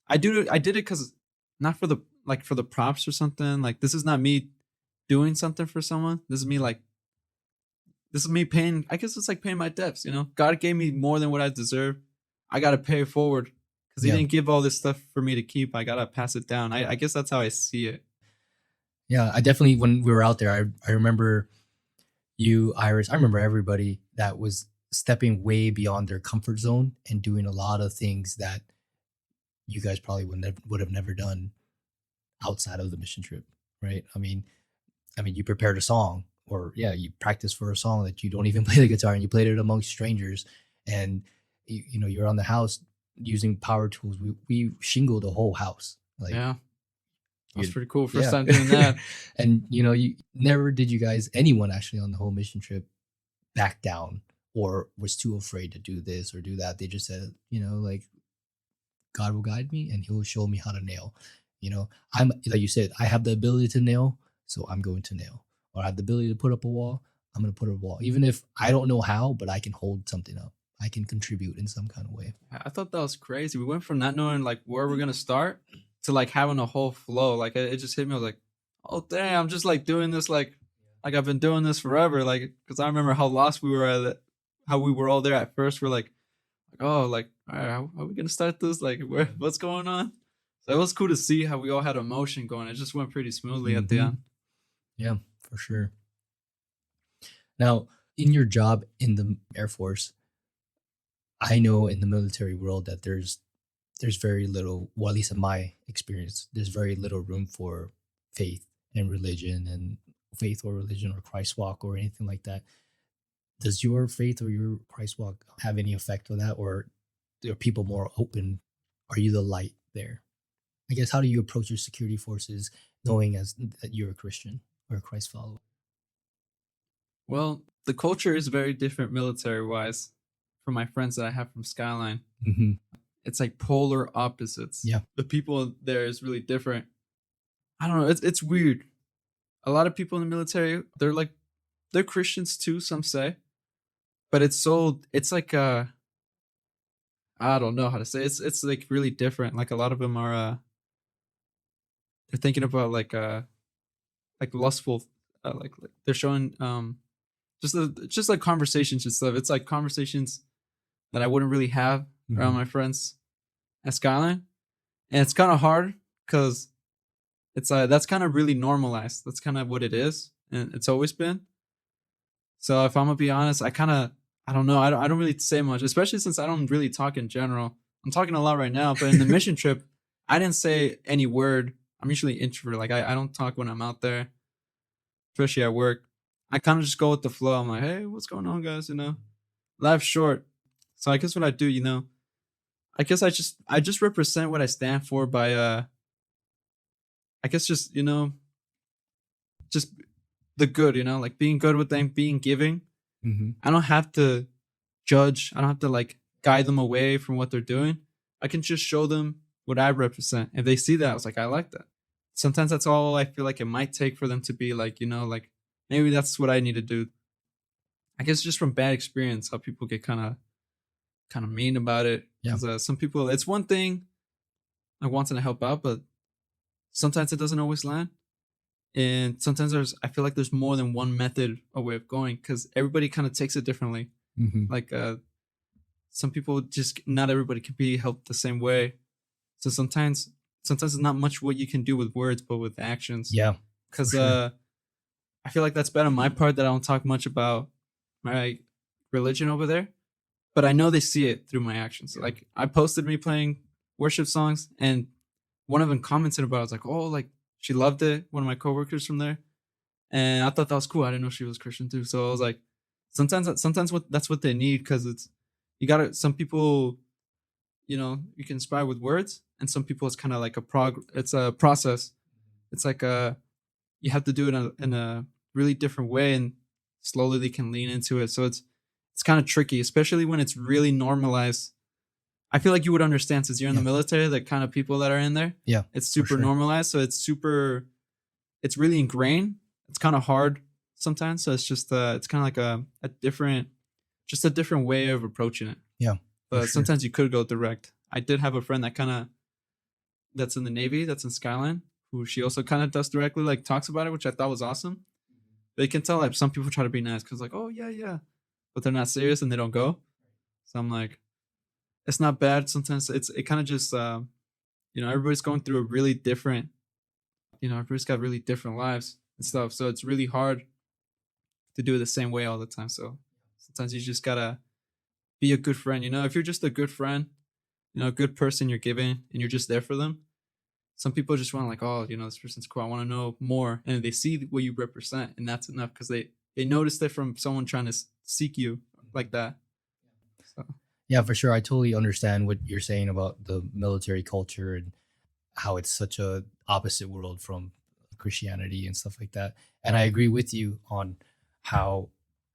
I did it because not for the like for the props or something. Like this is not me doing something for someone. This is me paying. I guess it's like paying my debts. You know, God gave me more than what I deserve. I gotta pay it forward because He Yeah. didn't give all this stuff for me to keep. I gotta pass it down. I guess that's how I see it. Yeah, I definitely, when we were out there, I remember you, Iris. I remember everybody that was stepping way beyond their comfort zone and doing a lot of things that you guys probably would have never done outside of the mission trip, right? I mean, you prepared a song, or yeah, you practiced for a song that you don't even play the guitar, and you played it amongst strangers, and you know, you're on the house using power tools. We shingled a whole house, like Yeah, that's you, pretty cool. First yeah. time doing that. And you know, you never did, you guys, anyone actually on the whole mission trip, back down or was too afraid to do this or do that. They just said, you know, like, God will guide me and He will show me how to nail. You know, I'm like you said, I have the ability to nail, so I'm going to nail. Or I have the ability to put up a wall, I'm going to put up a wall. Even if I don't know how, but I can hold something up. I can contribute in some kind of way. I thought that was crazy. We went from not knowing like where we're gonna start to like having a whole flow. Like it just hit me. I was like, oh damn, I'm just like doing this like I've been doing this forever. Like because I remember how lost we were at it, how we were all there at first. We're like oh like all right, how are we gonna start this? Like what's going on? So it was cool to see how we all had emotion going. It just went pretty smoothly at the Mhm. end. Yeah, for sure. Now, in your job in the Air Force, I know in the military world that there's very little, well, at least in my experience, there's very little room for faith and religion, and faith or religion or Christ walk or anything like that. Does your faith or your Christ walk have any effect on that, or are people more open? Are you the light there? I guess, how do you approach your security forces knowing as that you're a Christian or a Christ follower? Well, the culture is very different military wise from my friends that I have from Skyline. Mm-hmm. It's like polar opposites. Yeah. The people there is really different. I don't know. It's weird. A lot of people in the military, they're Christians too, some say. But it's like I don't know how to say it. It's like really different. Like a lot of them are they're thinking about like lustful like they're showing just like conversations and stuff. It's like conversations that I wouldn't really have around my friends at Skyline. And it's kind of hard because it's that's kind of really normalized. That's kind of what it is, and it's always been. So if I'm gonna be honest, I don't know. I don't really say much, especially since I don't really talk in general. I'm talking a lot right now, but in the mission trip, I didn't say any word. I'm usually introvert. Like I don't talk when I'm out there, especially at work. I kind of just go with the flow. I'm like, hey, what's going on, guys? You know, life's short. So I guess what I do, you know, I guess I just represent what I stand for by I guess just, you know, just the good, you know, like being good with them, being giving. Mm-hmm. I don't have to judge. I don't have to like guide them away from what they're doing. I can just show them what I represent. If they see that, I was like, I like that. Sometimes that's all I feel like it might take for them to be like, you know, like maybe that's what I need to do. I guess just from bad experience, how people get kind of mean about it. Yeah. Because some people, it's one thing like wanting to help out, but sometimes it doesn't always land. And sometimes I feel like there's more than one method or way of going because everybody kind of takes it differently. Mm-hmm. Like some people just, not everybody can be helped the same way. So sometimes it's not much what you can do with words, but with actions. Yeah. Because sure. I feel like that's bad on my part that I don't talk much about my religion over there. But I know they see it through my actions. Like I posted me playing worship songs, and one of them commented about it. I was like, oh, like she loved it. One of my coworkers from there, and I thought that was cool. I didn't know she was Christian too. So I was like, sometimes that's what they need because it's you gotta. Some people, you know, you can inspire with words, and some people it's kind of like It's a process. It's like you have to do it in a really different way, and slowly they can lean into it. So it's kind of tricky, especially when it's really normalized. I feel like you would understand since you're in the Yeah. military, the kind of people that are in there. Yeah, It's for super sure. normalized. So it's really ingrained. It's kind of hard sometimes. So it's just, it's kind of like a different way of approaching it. Yeah, for But sure. sometimes you could go direct. I did have a friend that's in the Navy, that's in Skyline, who she also kind of does directly, like talks about it, which I thought was awesome. But you can tell like some people try to be nice because like, oh yeah, yeah, but they're not serious and they don't go. So I'm like, it's not bad. Sometimes it kind of just everybody's going through a really different, everybody's got really different lives and stuff. So it's really hard to do it the same way all the time. So sometimes you just gotta be a good friend. If you're just a good friend, a good person, you're giving and you're just there for them. Some people just want like, oh, this person's cool. I want to know more, and they see what you represent, and that's enough because they noticed it from someone trying to seek you like that. So Yeah, for sure. I totally understand what you're saying about the military culture and how it's such a opposite world from Christianity and stuff like that. And I agree with you on how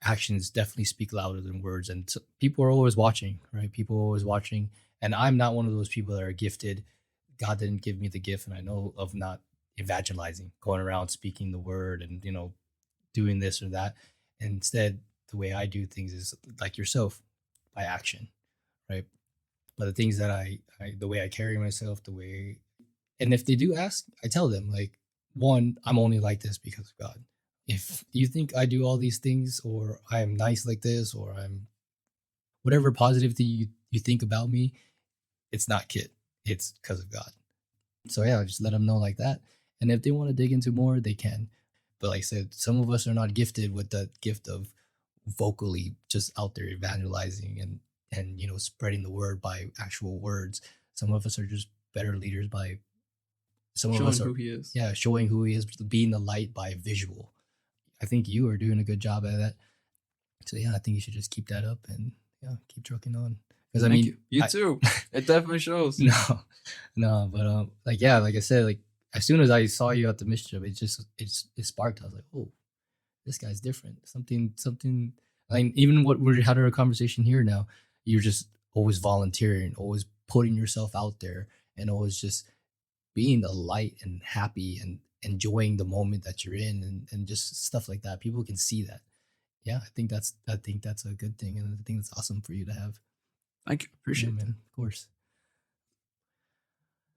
actions definitely speak louder than words. And people are always watching, right? People are always watching. And I'm not one of those people that are gifted. God didn't give me the gift, and I know of not evangelizing, going around speaking the word and doing this or that. Instead, the way I do things is like yourself, by action, right? But the things that the way I carry myself, the way, and if they do ask, I tell them like, one, I'm only like this because of God. If you think I do all these things, or I'm nice like this, or I'm whatever positive thing you think about me, it's not Kit. It's because of God. So yeah, just let them know like that. And if they want to dig into more, they can. But like I said, some of us are not gifted with the gift of vocally just out there evangelizing and spreading the word by actual words. Some of us are just better leaders by some of showing us are who he is. yeah, showing who he is, being the light by visual. I think you are doing a good job at that. So yeah, I think you should just keep that up and keep trucking on. Because I Thank mean, you too. It definitely shows. no, but like yeah, like I said, like as soon as I saw you at the mission trip, it sparked. I was like, oh, this guy's different. Something. Like even what we're having a conversation here now, you're just always volunteering, always putting yourself out there, and always just being a light and happy and enjoying the moment that you're in and just stuff like that. People can see that. Yeah, I think that's a good thing, and I think that's awesome for you to have. Thank you. Appreciate it. Man, of course.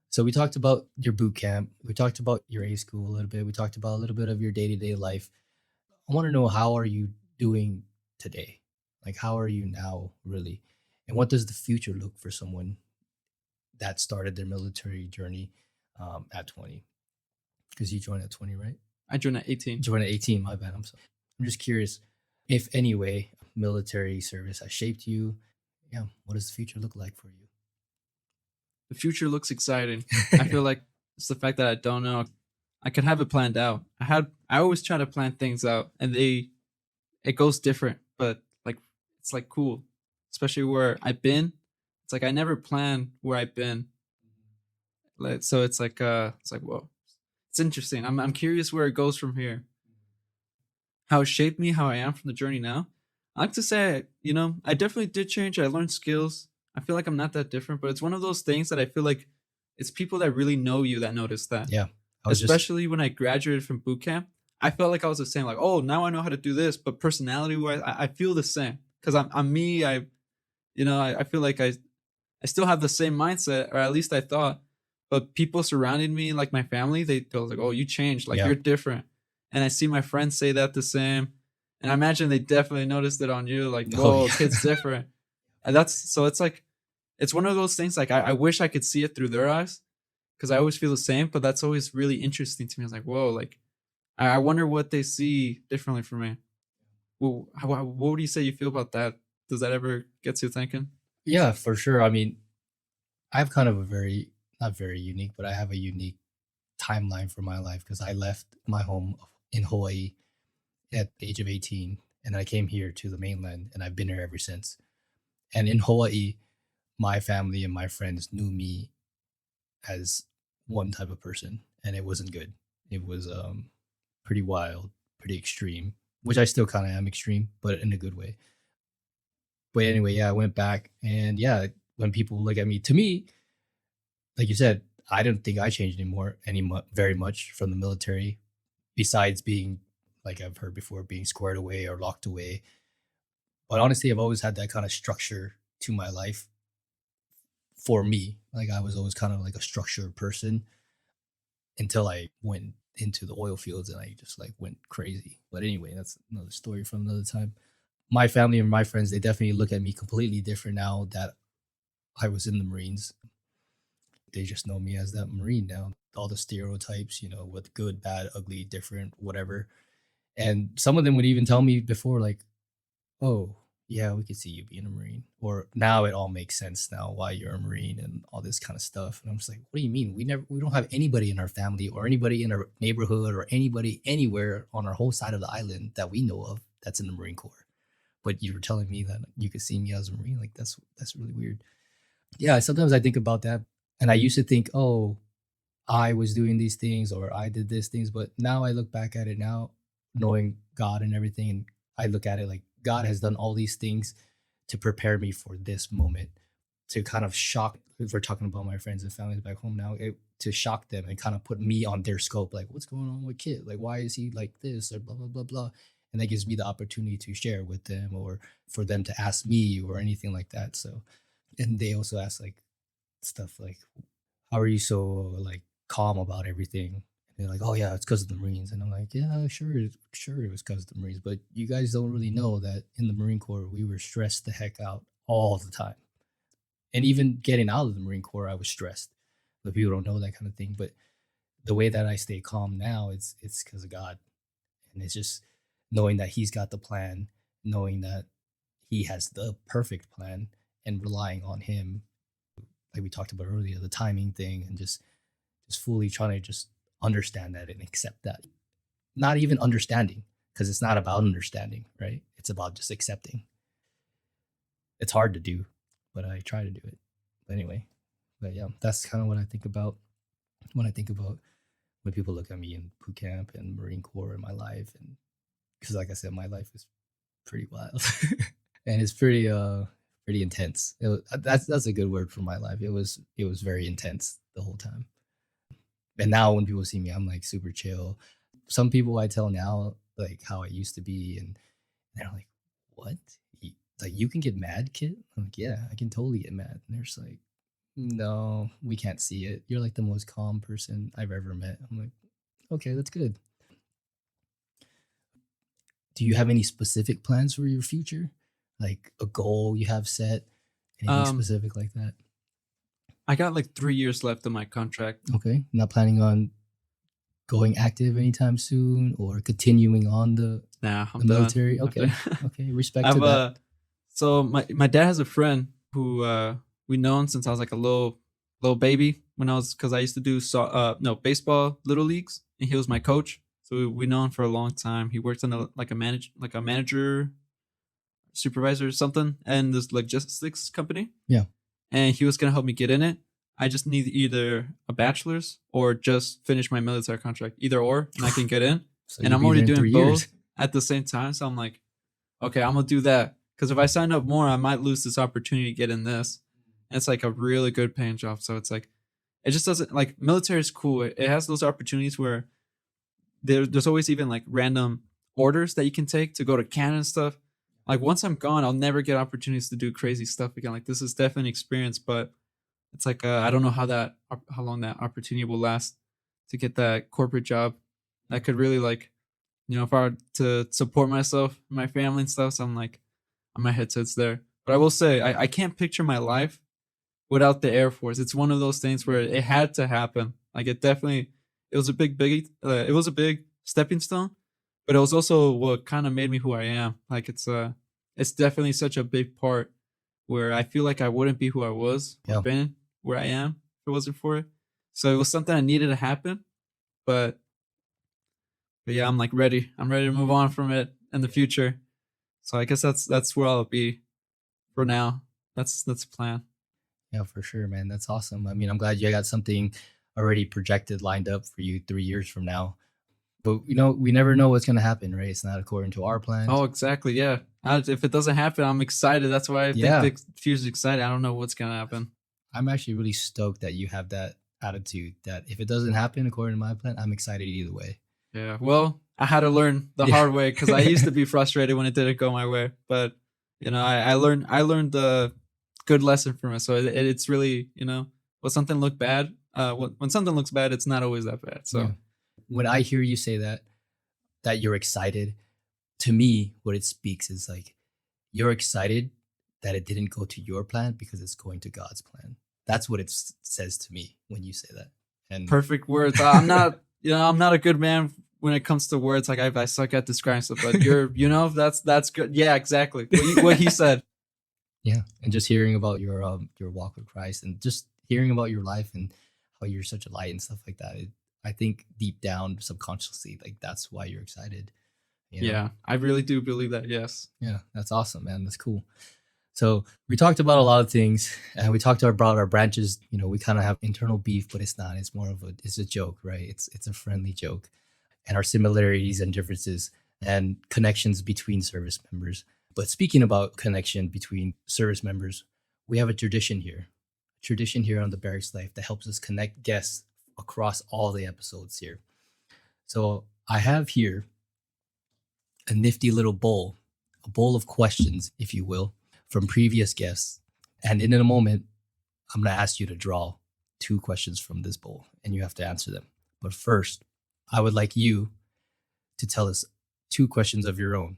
So we talked about your boot camp. We talked about your A school a little bit. We talked about a little bit of your day-to-day life. I want to know, how are you doing today? Like, how are you now, really? And what does the future look for someone that started their military journey at 20? Because you joined at 20, right? I joined at 18. You joined at 18, my bad. I'm just curious if any way military service has shaped you. Yeah, what does the future look like for you? The future looks exciting. I feel like it's the fact that I don't know. I could have it planned out. I always try to plan things out, and it goes different, but like it's like cool, especially where I've been. It's like I never plan where I've been. Like so, it's like whoa, it's interesting. I'm curious where it goes from here. How it shaped me, how I am from the journey now. I like to say, I definitely did change. I learned skills. I feel like I'm not that different, but it's one of those things that I feel like it's people that really know you that notice that. Yeah. Especially when I graduated from boot camp, I felt like I was the same. Like, oh, now I know how to do this, but personality-wise, I feel the same because I'm me. I feel like I still have the same mindset, or at least I thought. But people surrounding me, like my family, they were like, oh, you changed. Like you're different. And I see my friends say that the same. And I imagine they definitely noticed it on you. Like, whoa, kid's different. And it's like, it's one of those things. Like, I wish I could see it through their eyes because I always feel the same. But that's always really interesting to me. I was like, whoa, like, I wonder what they see differently from me. Well, what do you say you feel about that? Does that ever get you thinking? Yeah, for sure. I mean, I have kind of not very unique, but I have a unique timeline for my life because I left my home in Hawaii at the age of 18 and I came here to the mainland and I've been here ever since. And in Hawaii, my family and my friends knew me as one type of person, and it wasn't good. It was pretty wild, pretty extreme, which I still kind of am extreme, but in a good way. But anyway, yeah, I went back and yeah, when people look at me, to me, like you said, I don't think I changed very much from the military, besides being, like I've heard before, being squared away or locked away. But honestly, I've always had that kind of structure to my life for me. Like I was always kind of like a structured person until I went into the oil fields and I just like went crazy. But anyway, that's another story from another time. My family and my friends, they definitely look at me completely different now that I was in the Marines. They just know me as that Marine now. All the stereotypes, with good, bad, ugly, different, whatever. And some of them would even tell me before, like, oh, yeah, we could see you being a Marine. Or now it all makes sense now why you're a Marine and all this kind of stuff. And I'm just like, what do you mean? We don't have anybody in our family or anybody in our neighborhood or anybody anywhere on our whole side of the island that we know of that's in the Marine Corps. But you were telling me that you could see me as a Marine. Like that's really weird. Yeah, sometimes I think about that. And I used to think, oh, I was doing these things or I did these things. But now I look back at it now, knowing God and everything. And I look at it like God has done all these things to prepare me for this moment, to kind of shock, if we're talking about my friends and families back home now, to shock them and kind of put me on their scope. Like, what's going on with Kit? Like, why is he like this or blah, blah, blah, blah. And that gives me the opportunity to share with them or for them to ask me or anything like that. So, and they also ask like stuff like, how are you so like calm about everything? And they're like, oh yeah, it's because of the Marines. And I'm like, yeah, sure it was because of the Marines. But you guys don't really know that in the Marine Corps, we were stressed the heck out all the time. And even getting out of the Marine Corps, I was stressed. But people don't know that kind of thing. But the way that I stay calm now, it's because of God. And it's just knowing that he's got the plan, knowing that he has the perfect plan and relying on him. Like we talked about earlier, the timing thing and just fully trying to just understand that and accept that. Not even understanding, because it's not about understanding, right? It's about just accepting. It's hard to do, but I try to do it. But anyway, yeah, that's kind of what I think about when I think about when people look at me in boot camp and Marine Corps in my life. And because like I said, my life is pretty wild and it's pretty intense. That's a good word for my life. It was very intense the whole time. And now when people see me, I'm like super chill. Some people I tell now like how I used to be, and they're like, "What? Like you can get mad, kid?" I'm like, "Yeah, I can totally get mad." And they're just like, "No, we can't see it. You're like the most calm person I've ever met." I'm like, "Okay, that's good." Do you have any specific plans for your future? Like a goal you have set? Anything specific like that? I got like 3 years left of my contract. Okay. Not planning on going active anytime soon or continuing on the military? Done. Okay. Okay. Respect to that. So my dad has a friend who we known since I was like a little baby because I used to do baseball little leagues, and he was my coach. So we known for a long time. He worked on a manager, supervisor or something, and this logistics company. Yeah. And he was gonna help me get in it. I just need either a bachelor's or just finish my military contract, either or, and I can get in. So and I'm already doing both at the same time. So I'm like, okay, I'm gonna do that, because if I sign up more, I might lose this opportunity to get in this. And it's like a really good paying job. So it's like, it just doesn't, like, military is cool. It has those opportunities where there's always even like random orders that you can take to go to Canada and stuff. Like once I'm gone, I'll never get opportunities to do crazy stuff again. Like this is definitely an experience, but it's like I don't know how long that opportunity will last to get that corporate job. That could really, like, if I were to support myself, my family and stuff. So I'm like, my headset's there. But I will say, I can't picture my life without the Air Force. It's one of those things where it had to happen. Like it was a big stepping stone. But it was also what kind of made me who I am. Like it's definitely such a big part where I feel like I wouldn't be who I was or been where I am if it wasn't for it. So it was something I needed to happen. But yeah, I'm like ready. I'm ready to move on from it in the future. So I guess that's where I'll be for now. That's the plan. Yeah, for sure, man. That's awesome. I mean, I'm glad you got something already projected, lined up for you 3 years from now. But we never know what's going to happen, right? It's not according to our plans. Oh, exactly. Yeah. If it doesn't happen, I'm excited. That's why I Yeah. think the future's excited. I don't know what's gonna happen. I'm actually really stoked that you have that attitude that if it doesn't happen according to my plan, I'm excited either way. Yeah. Well, I had to learn the Yeah. hard way because I used to be frustrated when it didn't go my way. But I learned the good lesson from it. So it's really when something look bad, when something looks bad, it's not always that bad. So Yeah. When I hear you say that you're excited, to me, what it speaks is like you're excited that it didn't go to your plan because it's going to God's plan. That's what it says to me when you say that. And perfect words. I'm not I'm not a good man when it comes to words. Like I suck at describing stuff. But that's good. Yeah, exactly. What he said. yeah, and just hearing about your walk with Christ and just hearing about your life and how you're such a light and stuff like that. I think deep down, subconsciously, like that's why you're excited. You know? Yeah, I really do believe that. Yes. Yeah, that's awesome, man. That's cool. So we talked about a lot of things, and we talked about our branches. We kind of have internal beef, but it's not. It's more of it's a joke, right? It's a friendly joke, and our similarities and differences and connections between service members. But speaking about connection between service members, we have a tradition here on the Barracks Life that helps us connect guests across all the episodes here. So I have here a nifty little bowl, a bowl of questions, if you will, from previous guests. And in a moment, I'm going to ask you to draw 2 questions from this bowl and you have to answer them. But first, I would like you to tell us 2 questions of your own,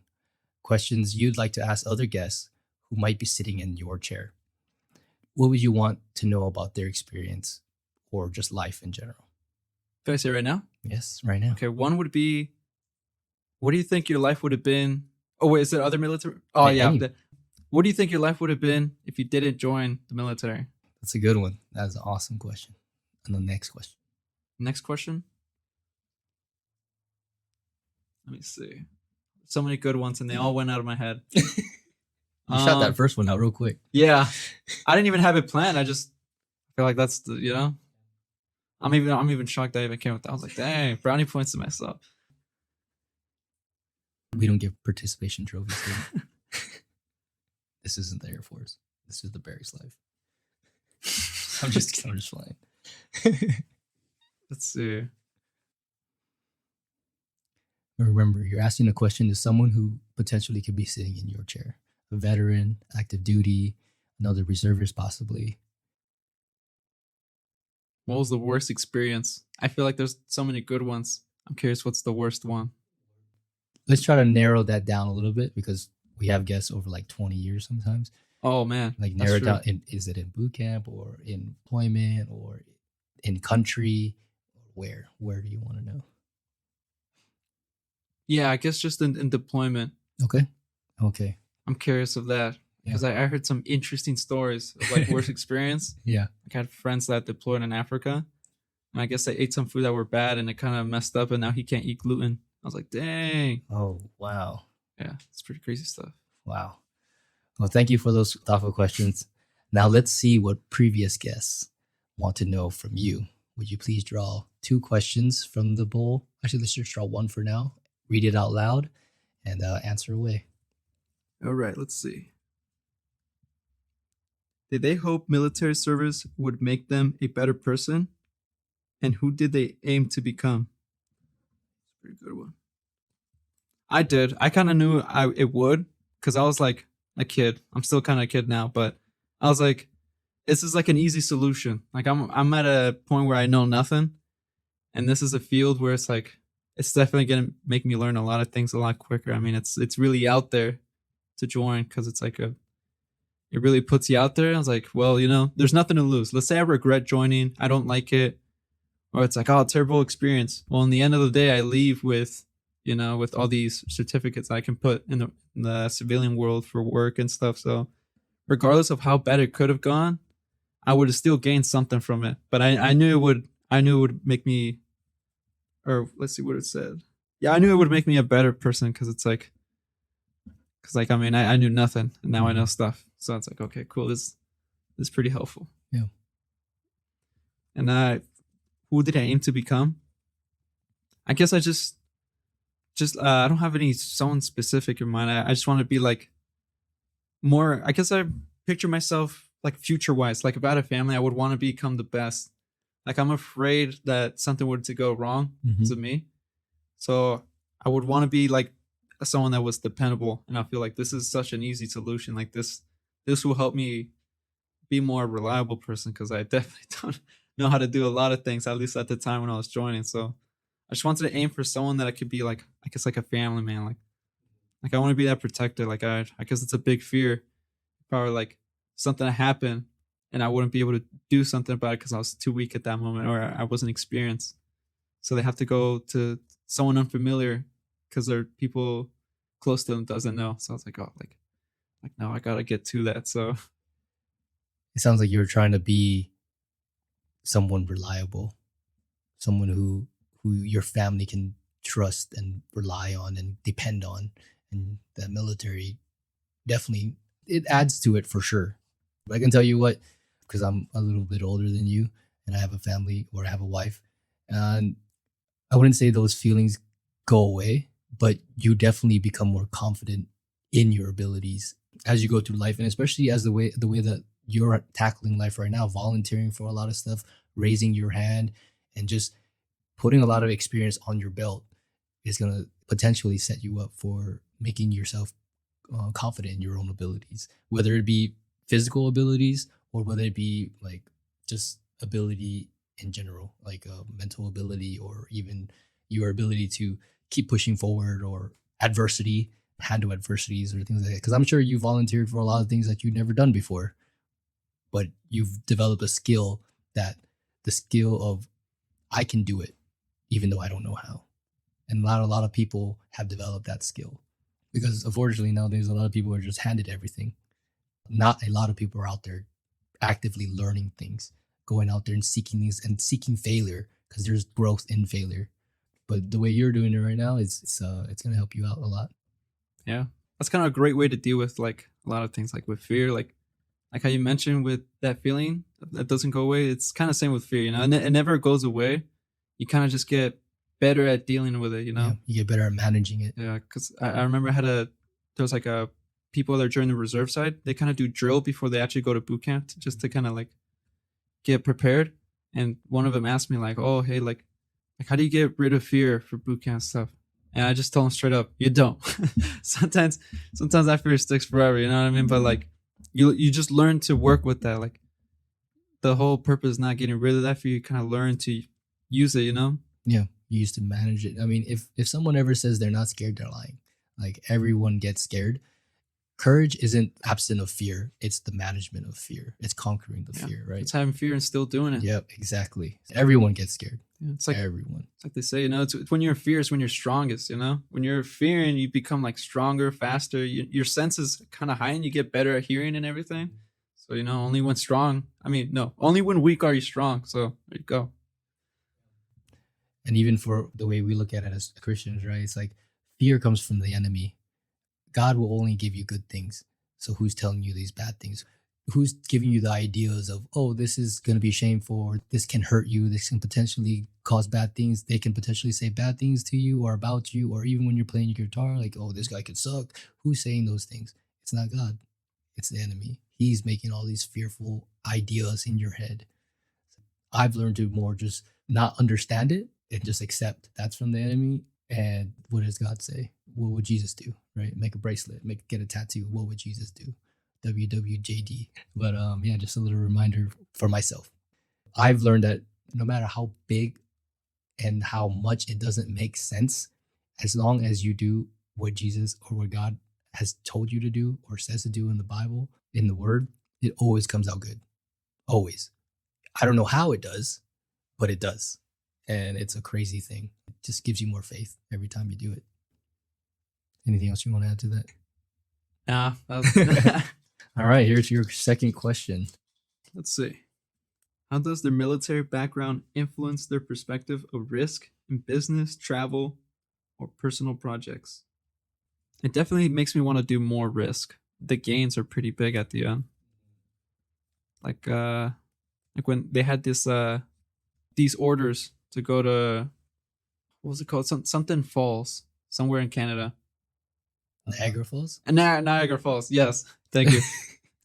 questions you'd like to ask other guests who might be sitting in your chair. What would you want to know about their experience or just life in general? Can I say right now? Yes, right now. Okay, one would be, what do you think your life would have been? Oh, wait, is there other military? Oh, yeah. What do you think your life would have been if you didn't join the military? That's a good one. That's an awesome question. And the next question. Next question. Let me see. So many good ones, and they all went out of my head. You shot that first one out real quick. Yeah. I didn't even have it planned. I just feel like that's the, I'm even shocked that I even came with that. I was like, dang, brownie points to myself. We don't give participation trophies here. This isn't the Air Force. This is the Barracks Life. I'm just flying. Let's see. Remember, you're asking a question to someone who potentially could be sitting in your chair. A veteran, active duty, another reservist possibly. What was the worst experience? I feel like there's so many good ones. I'm curious, what's the worst one? Let's try to narrow that down a little bit because we have guests over like 20 years sometimes. Oh, man. Like narrow it down. Is it in boot camp or in employment or in country? Where do you want to know? Yeah, I guess just in deployment. Okay. I'm curious of that because I heard some interesting stories of like worst experience. Yeah. I had friends that deployed in Africa, and I guess they ate some food that were bad, and it kind of messed up, and now he can't eat gluten. I was like, dang. Oh, wow. Yeah, it's pretty crazy stuff. Wow. Well, thank you for those thoughtful questions. Now let's see what previous guests want to know from you. Would you please draw 2 questions from the bowl? Actually, let's just draw 1 for now. Read it out loud and answer away. All right, let's see. Did they hope military service would make them a better person? And who did they aim to become? Pretty good one. I did. I kind of knew it would because I was like a kid. I'm still kind of a kid now, but I was like, this is like an easy solution. Like I'm at a point where I know nothing, and this is a field where it's like it's definitely gonna make me learn a lot of things a lot quicker. I mean, it's really out there to join because it's like it really puts you out there. I was like, well, there's nothing to lose. Let's say I regret joining, I don't like it, or it's like, oh, terrible experience. Well, in the end of the day, I leave with with all these certificates I can put in the civilian world for work and stuff. So regardless of how bad it could have gone, I would have still gained something from it. But I knew it would make me, or let's see what it said. Yeah, I knew it would make me a better person because I mean, I knew nothing and now I know stuff. So it's like, okay, cool. This is pretty helpful. Yeah. And who did I aim to become? I guess I just just I don't have any someone specific in mind. I just want to be like more. I guess I picture myself like future wise. Like if I had a family, I would want to become the best. Like I'm afraid that something were to go wrong Mm-hmm. to me, so I would want to be like someone that was dependable. And I feel like this is such an easy solution. Like this will help me be more reliable person because I definitely don't know how to do a lot of things, at least at the time when I was joining. So I just wanted to aim for someone that I could be like, I guess like a family man. Like I want to be that protector. Like I guess it's a big fear. Probably like something to happen and I wouldn't be able to do something about it because I was too weak at that moment or I wasn't experienced. So they have to go to someone unfamiliar because there are people close to them doesn't know. So I was like, oh, like no, I gotta get to that. So It sounds like you're trying to be someone reliable, someone who your family can trust and rely on and depend on. And the military definitely it adds to it for sure. But I can tell you what, because I'm a little bit older than you and I have a family or I have a wife, and I wouldn't say those feelings go away, but you definitely become more confident in your abilities as you go through life, and especially as the way that you're tackling life right now, volunteering for a lot of stuff, raising your hand, and just putting a lot of experience on your belt is going to potentially set you up for making yourself confident in your own abilities, whether it be physical abilities or whether it be like just ability in general, like mental ability or even your ability to keep pushing forward or adversity, handle adversities or things like that. Because I'm sure you volunteered for a lot of things that you've never done before, but you've developed a skill that the skill of I can do it even though I don't know how. And a lot of people have developed that skill because unfortunately nowadays a lot of people are just handed everything. Not a lot of people are out there actively learning things, going out there and seeking things and seeking failure because there's growth in failure. But the way you're doing it right now is it's gonna help you out a lot. yeah, that's kind of a great way to deal with like a lot of things, like with fear, like how you mentioned with that feeling that doesn't go away. It's kind of same with fear, you know, and it never goes away. You kind of just get better at dealing with it, you Yeah, know. you get better at managing it. Yeah, because I remember I had there was like a people that are during the reserve side. They kind of do drill before they actually go to boot camp just to kind of like get prepared. And one of them asked me like, "Oh, hey, like how do you get rid of fear for boot camp stuff?" And I just told him straight up, "You don't." sometimes, sometimes that fear sticks forever. You know what I mean? But like, you just learn to work with that. Like the whole purpose is not getting rid of that fear. You kind of learn to use it. You know? Yeah, you used to manage it. I mean, if someone ever says they're not scared, they're lying. Like everyone gets scared. Courage isn't absent of fear; it's the management of fear. It's conquering the Yeah. fear, right? It's having fear and still doing it. Yep, exactly. Everyone gets scared. Yeah, Everyone. it's like they say, you know, it's when you're fierce, when you're strongest, you know, when you're fearing, you become like stronger, faster. Your senses kind of heighten. You get better at hearing and everything. So you know, only when strong. I mean, no, only when weak are you strong. So there you go. And even for the way we look at it as Christians, right? It's like fear comes from the enemy. God will only give you good things. So who's telling you these bad things? Who's giving you the ideas of, oh, this is going to be shameful, or this can hurt you, this can potentially cause bad things. They can potentially say bad things to you or about you, or even when you're playing your guitar, like, oh, this guy could suck. Who's saying those things? It's not God. It's the enemy. He's making all these fearful ideas in your head. I've learned to more just not understand it and just accept that's from the enemy. And what does God say? What would Jesus do? Right? Make a bracelet, get a tattoo. What would Jesus do? WWJD. But yeah, just a little reminder for myself. I've learned that no matter how big and how much it doesn't make sense, as long as you do what Jesus or what God has told you to do or says to do in the Bible, in the Word, it always comes out good. Always. I don't know how it does, but it does. And it's a crazy thing. It just gives you more faith every time you do it. Anything else you want to add to that? Nah, that All right, here's your second question. let's see. How does their military background influence their perspective of risk in business, travel, or personal projects? It definitely makes me want to do more risk. The gains are pretty big at the end. Like when they had these orders to go to, what was it called? Something Falls. somewhere in Canada. Niagara Falls? And Niagara Falls. Yes. Thank you.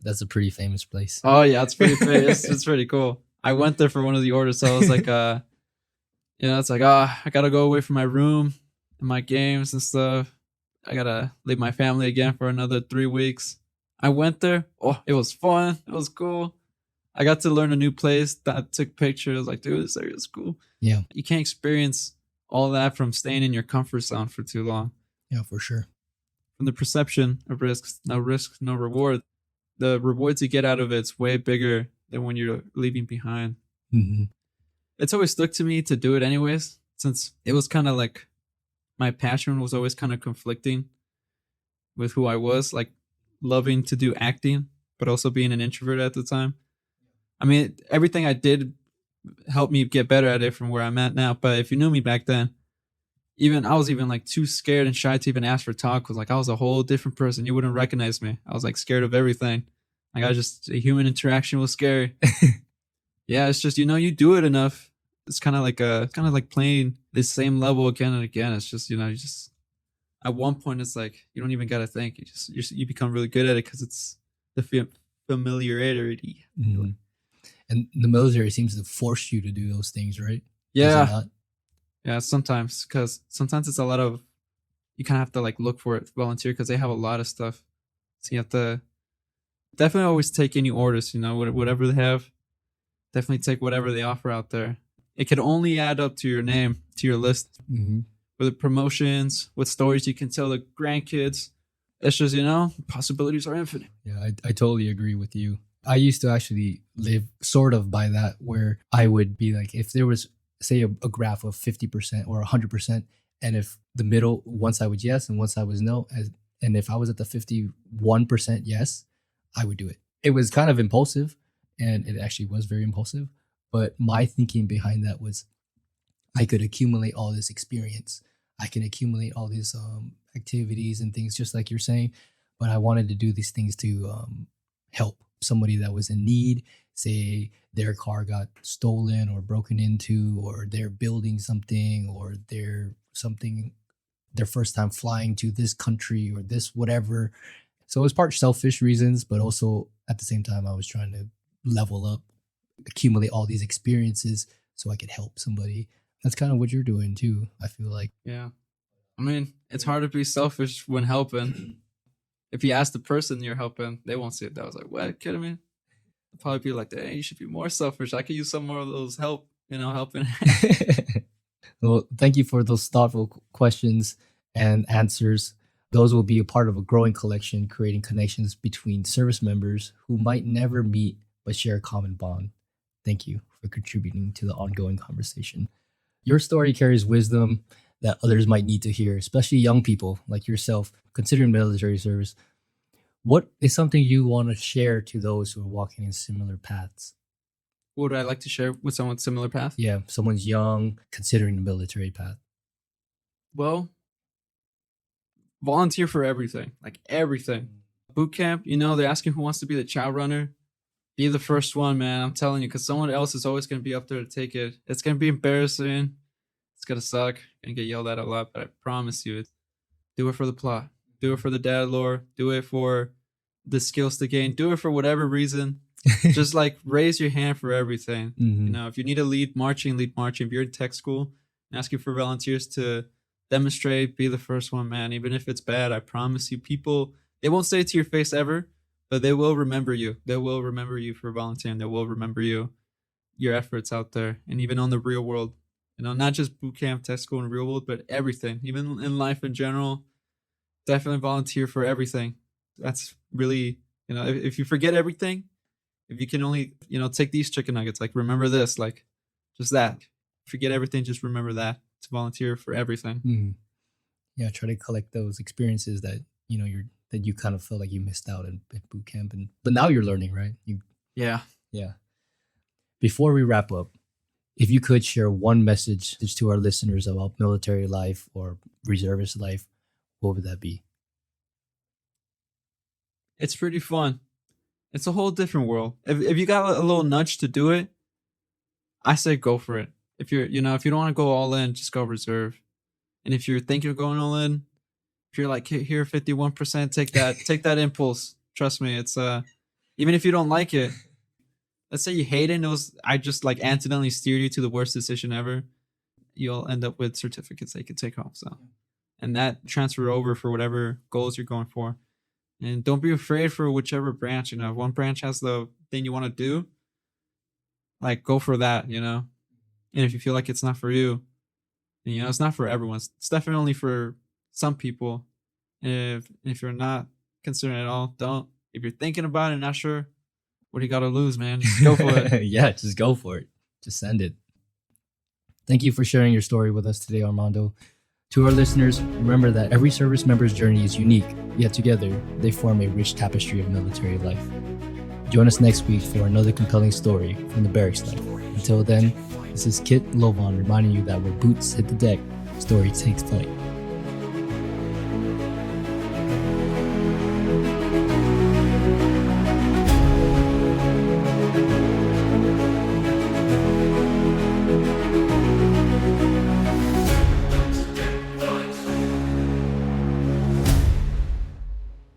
That's a pretty famous place. Oh yeah, it's pretty famous. It's pretty cool. I went there for one of the orders, so I was like, it's like, I gotta go away from my room and my games and stuff. I gotta leave my family again for another 3 weeks. I went there. Oh, it was fun. It was cool. I got to learn a new place. I took pictures. Like, dude, this area is cool. Yeah. You can't experience all that from staying in your comfort zone for too long. Yeah, for sure. From the perception of risks, no risk, no reward. The rewards you get out of it's way bigger than when you're leaving behind. Mm-hmm. It's always stuck to me to do it anyways, since it was kind of like my passion was always kind of conflicting with who I was, like loving to do acting, but also being an introvert at the time. I mean, everything I did helped me get better at it from where I'm at now. But if you knew me back then, I was even like too scared and shy to even ask for talk. Cause like I was a whole different person. You wouldn't recognize me. I was like scared of everything. Like a human interaction was scary. Yeah, it's just, you do it enough. It's kind of like playing the same level again and again. It's just, you just at one point it's like you don't even got to think. You become really good at it because it's the familiarity. Mm-hmm. And the military seems to force you to do those things, right? Yeah. Yeah, sometimes, because sometimes it's a lot of, you kind of have to like look for it, volunteer, because they have a lot of stuff. So you have to definitely always take any orders, whatever they have. Definitely take whatever they offer out there. It can only add up to your name, to your list. Mm-hmm. With promotions, with stories you can tell the grandkids. It's just, possibilities are infinite. Yeah, I totally agree with you. I used to actually live sort of by that, where I would be like, if there was, say, a graph of 50% or 100%, and if the middle, one side was yes and one side was no, and if I was at the 51% yes, I would do it. It was kind of impulsive, and it actually was very impulsive. But my thinking behind that was, I could accumulate all this experience. I can accumulate all these activities and things, just like you're saying. But I wanted to do these things to help somebody that was in need. Say their car got stolen or broken into, or they're building something, or they're their first time flying to this country or this whatever. So it was part selfish reasons, but also at the same time I was trying to level up, accumulate all these experiences so I could help somebody. That's kind of what you're doing too, I feel like. Yeah. I mean, it's hard to be selfish when helping. If you ask the person you're helping, they won't see it. That was like, what, kidding me? They'll probably be like, hey, you should be more selfish. I could use some more of those helping. Well, thank you for those thoughtful questions and answers. Those will be a part of a growing collection, creating connections between service members who might never meet but share a common bond. Thank you for contributing to the ongoing conversation. Your story carries wisdom that others might need to hear, especially young people like yourself considering military service. What is something you want to share to those who are walking in similar paths? What would I like to share with someone with similar path? Yeah, someone's young, considering the military path. Well, volunteer for everything, like everything. Boot camp, they're asking who wants to be the chow runner. Be the first one, man. I'm telling you, because someone else is always going to be up there to take it. It's going to be embarrassing. It's going to suck. Going to get yelled at a lot, but I promise you, do it for the plot. Do it for the dad lore. Do it for the skills to gain. Do it for whatever reason. Just like raise your hand for everything. Mm-hmm. If you need to lead marching. If you're in tech school, asking for volunteers to demonstrate, be the first one, man. Even if it's bad, I promise you, people, they won't say it to your face ever, but they will remember you. They will remember you for volunteering. They will remember your efforts out there, and even on the real world. Not just boot camp, tech school, and real world, but everything, even in life in general. Definitely volunteer for everything. That's really, if you forget everything, if you can only, take these chicken nuggets, like remember this, like just that. Forget everything, just remember that. To volunteer for everything. Mm-hmm. Yeah, try to collect those experiences that you kind of feel like you missed out at boot camp, but now you're learning, right? Yeah. Before we wrap up, if you could share one message to our listeners about military life or reservist life, what would that be? It's pretty fun. It's a whole different world. If you got a little nudge to do it, I say go for it. If you're, if you don't want to go all in, just go reserve. And if you're thinking of going all in, if you're like, here 51%, take that impulse. Trust me, it's even if you don't like it, let's say you hate it and I just like accidentally steered you to the worst decision ever, you'll end up with certificates that you can take home. So, and that transfer over for whatever goals you're going for. And don't be afraid for whichever branch, you know, if one branch has the thing you want to do, like go for that, you know. And if you feel like it's not for you, then, you know, it's not for everyone. It's definitely for some people. And if you're not considering it at all, don't. If you're thinking about it, not sure, what do you got to lose, man? Just go for it. Yeah, just go for it. Just send it. Thank you for sharing your story with us today, Armando. To our listeners, remember that every service member's journey is unique, yet together they form a rich tapestry of military life. Join us next week for another compelling story from the barracks life. Until then, this is Kit Lovan reminding you that where boots hit the deck, story takes flight.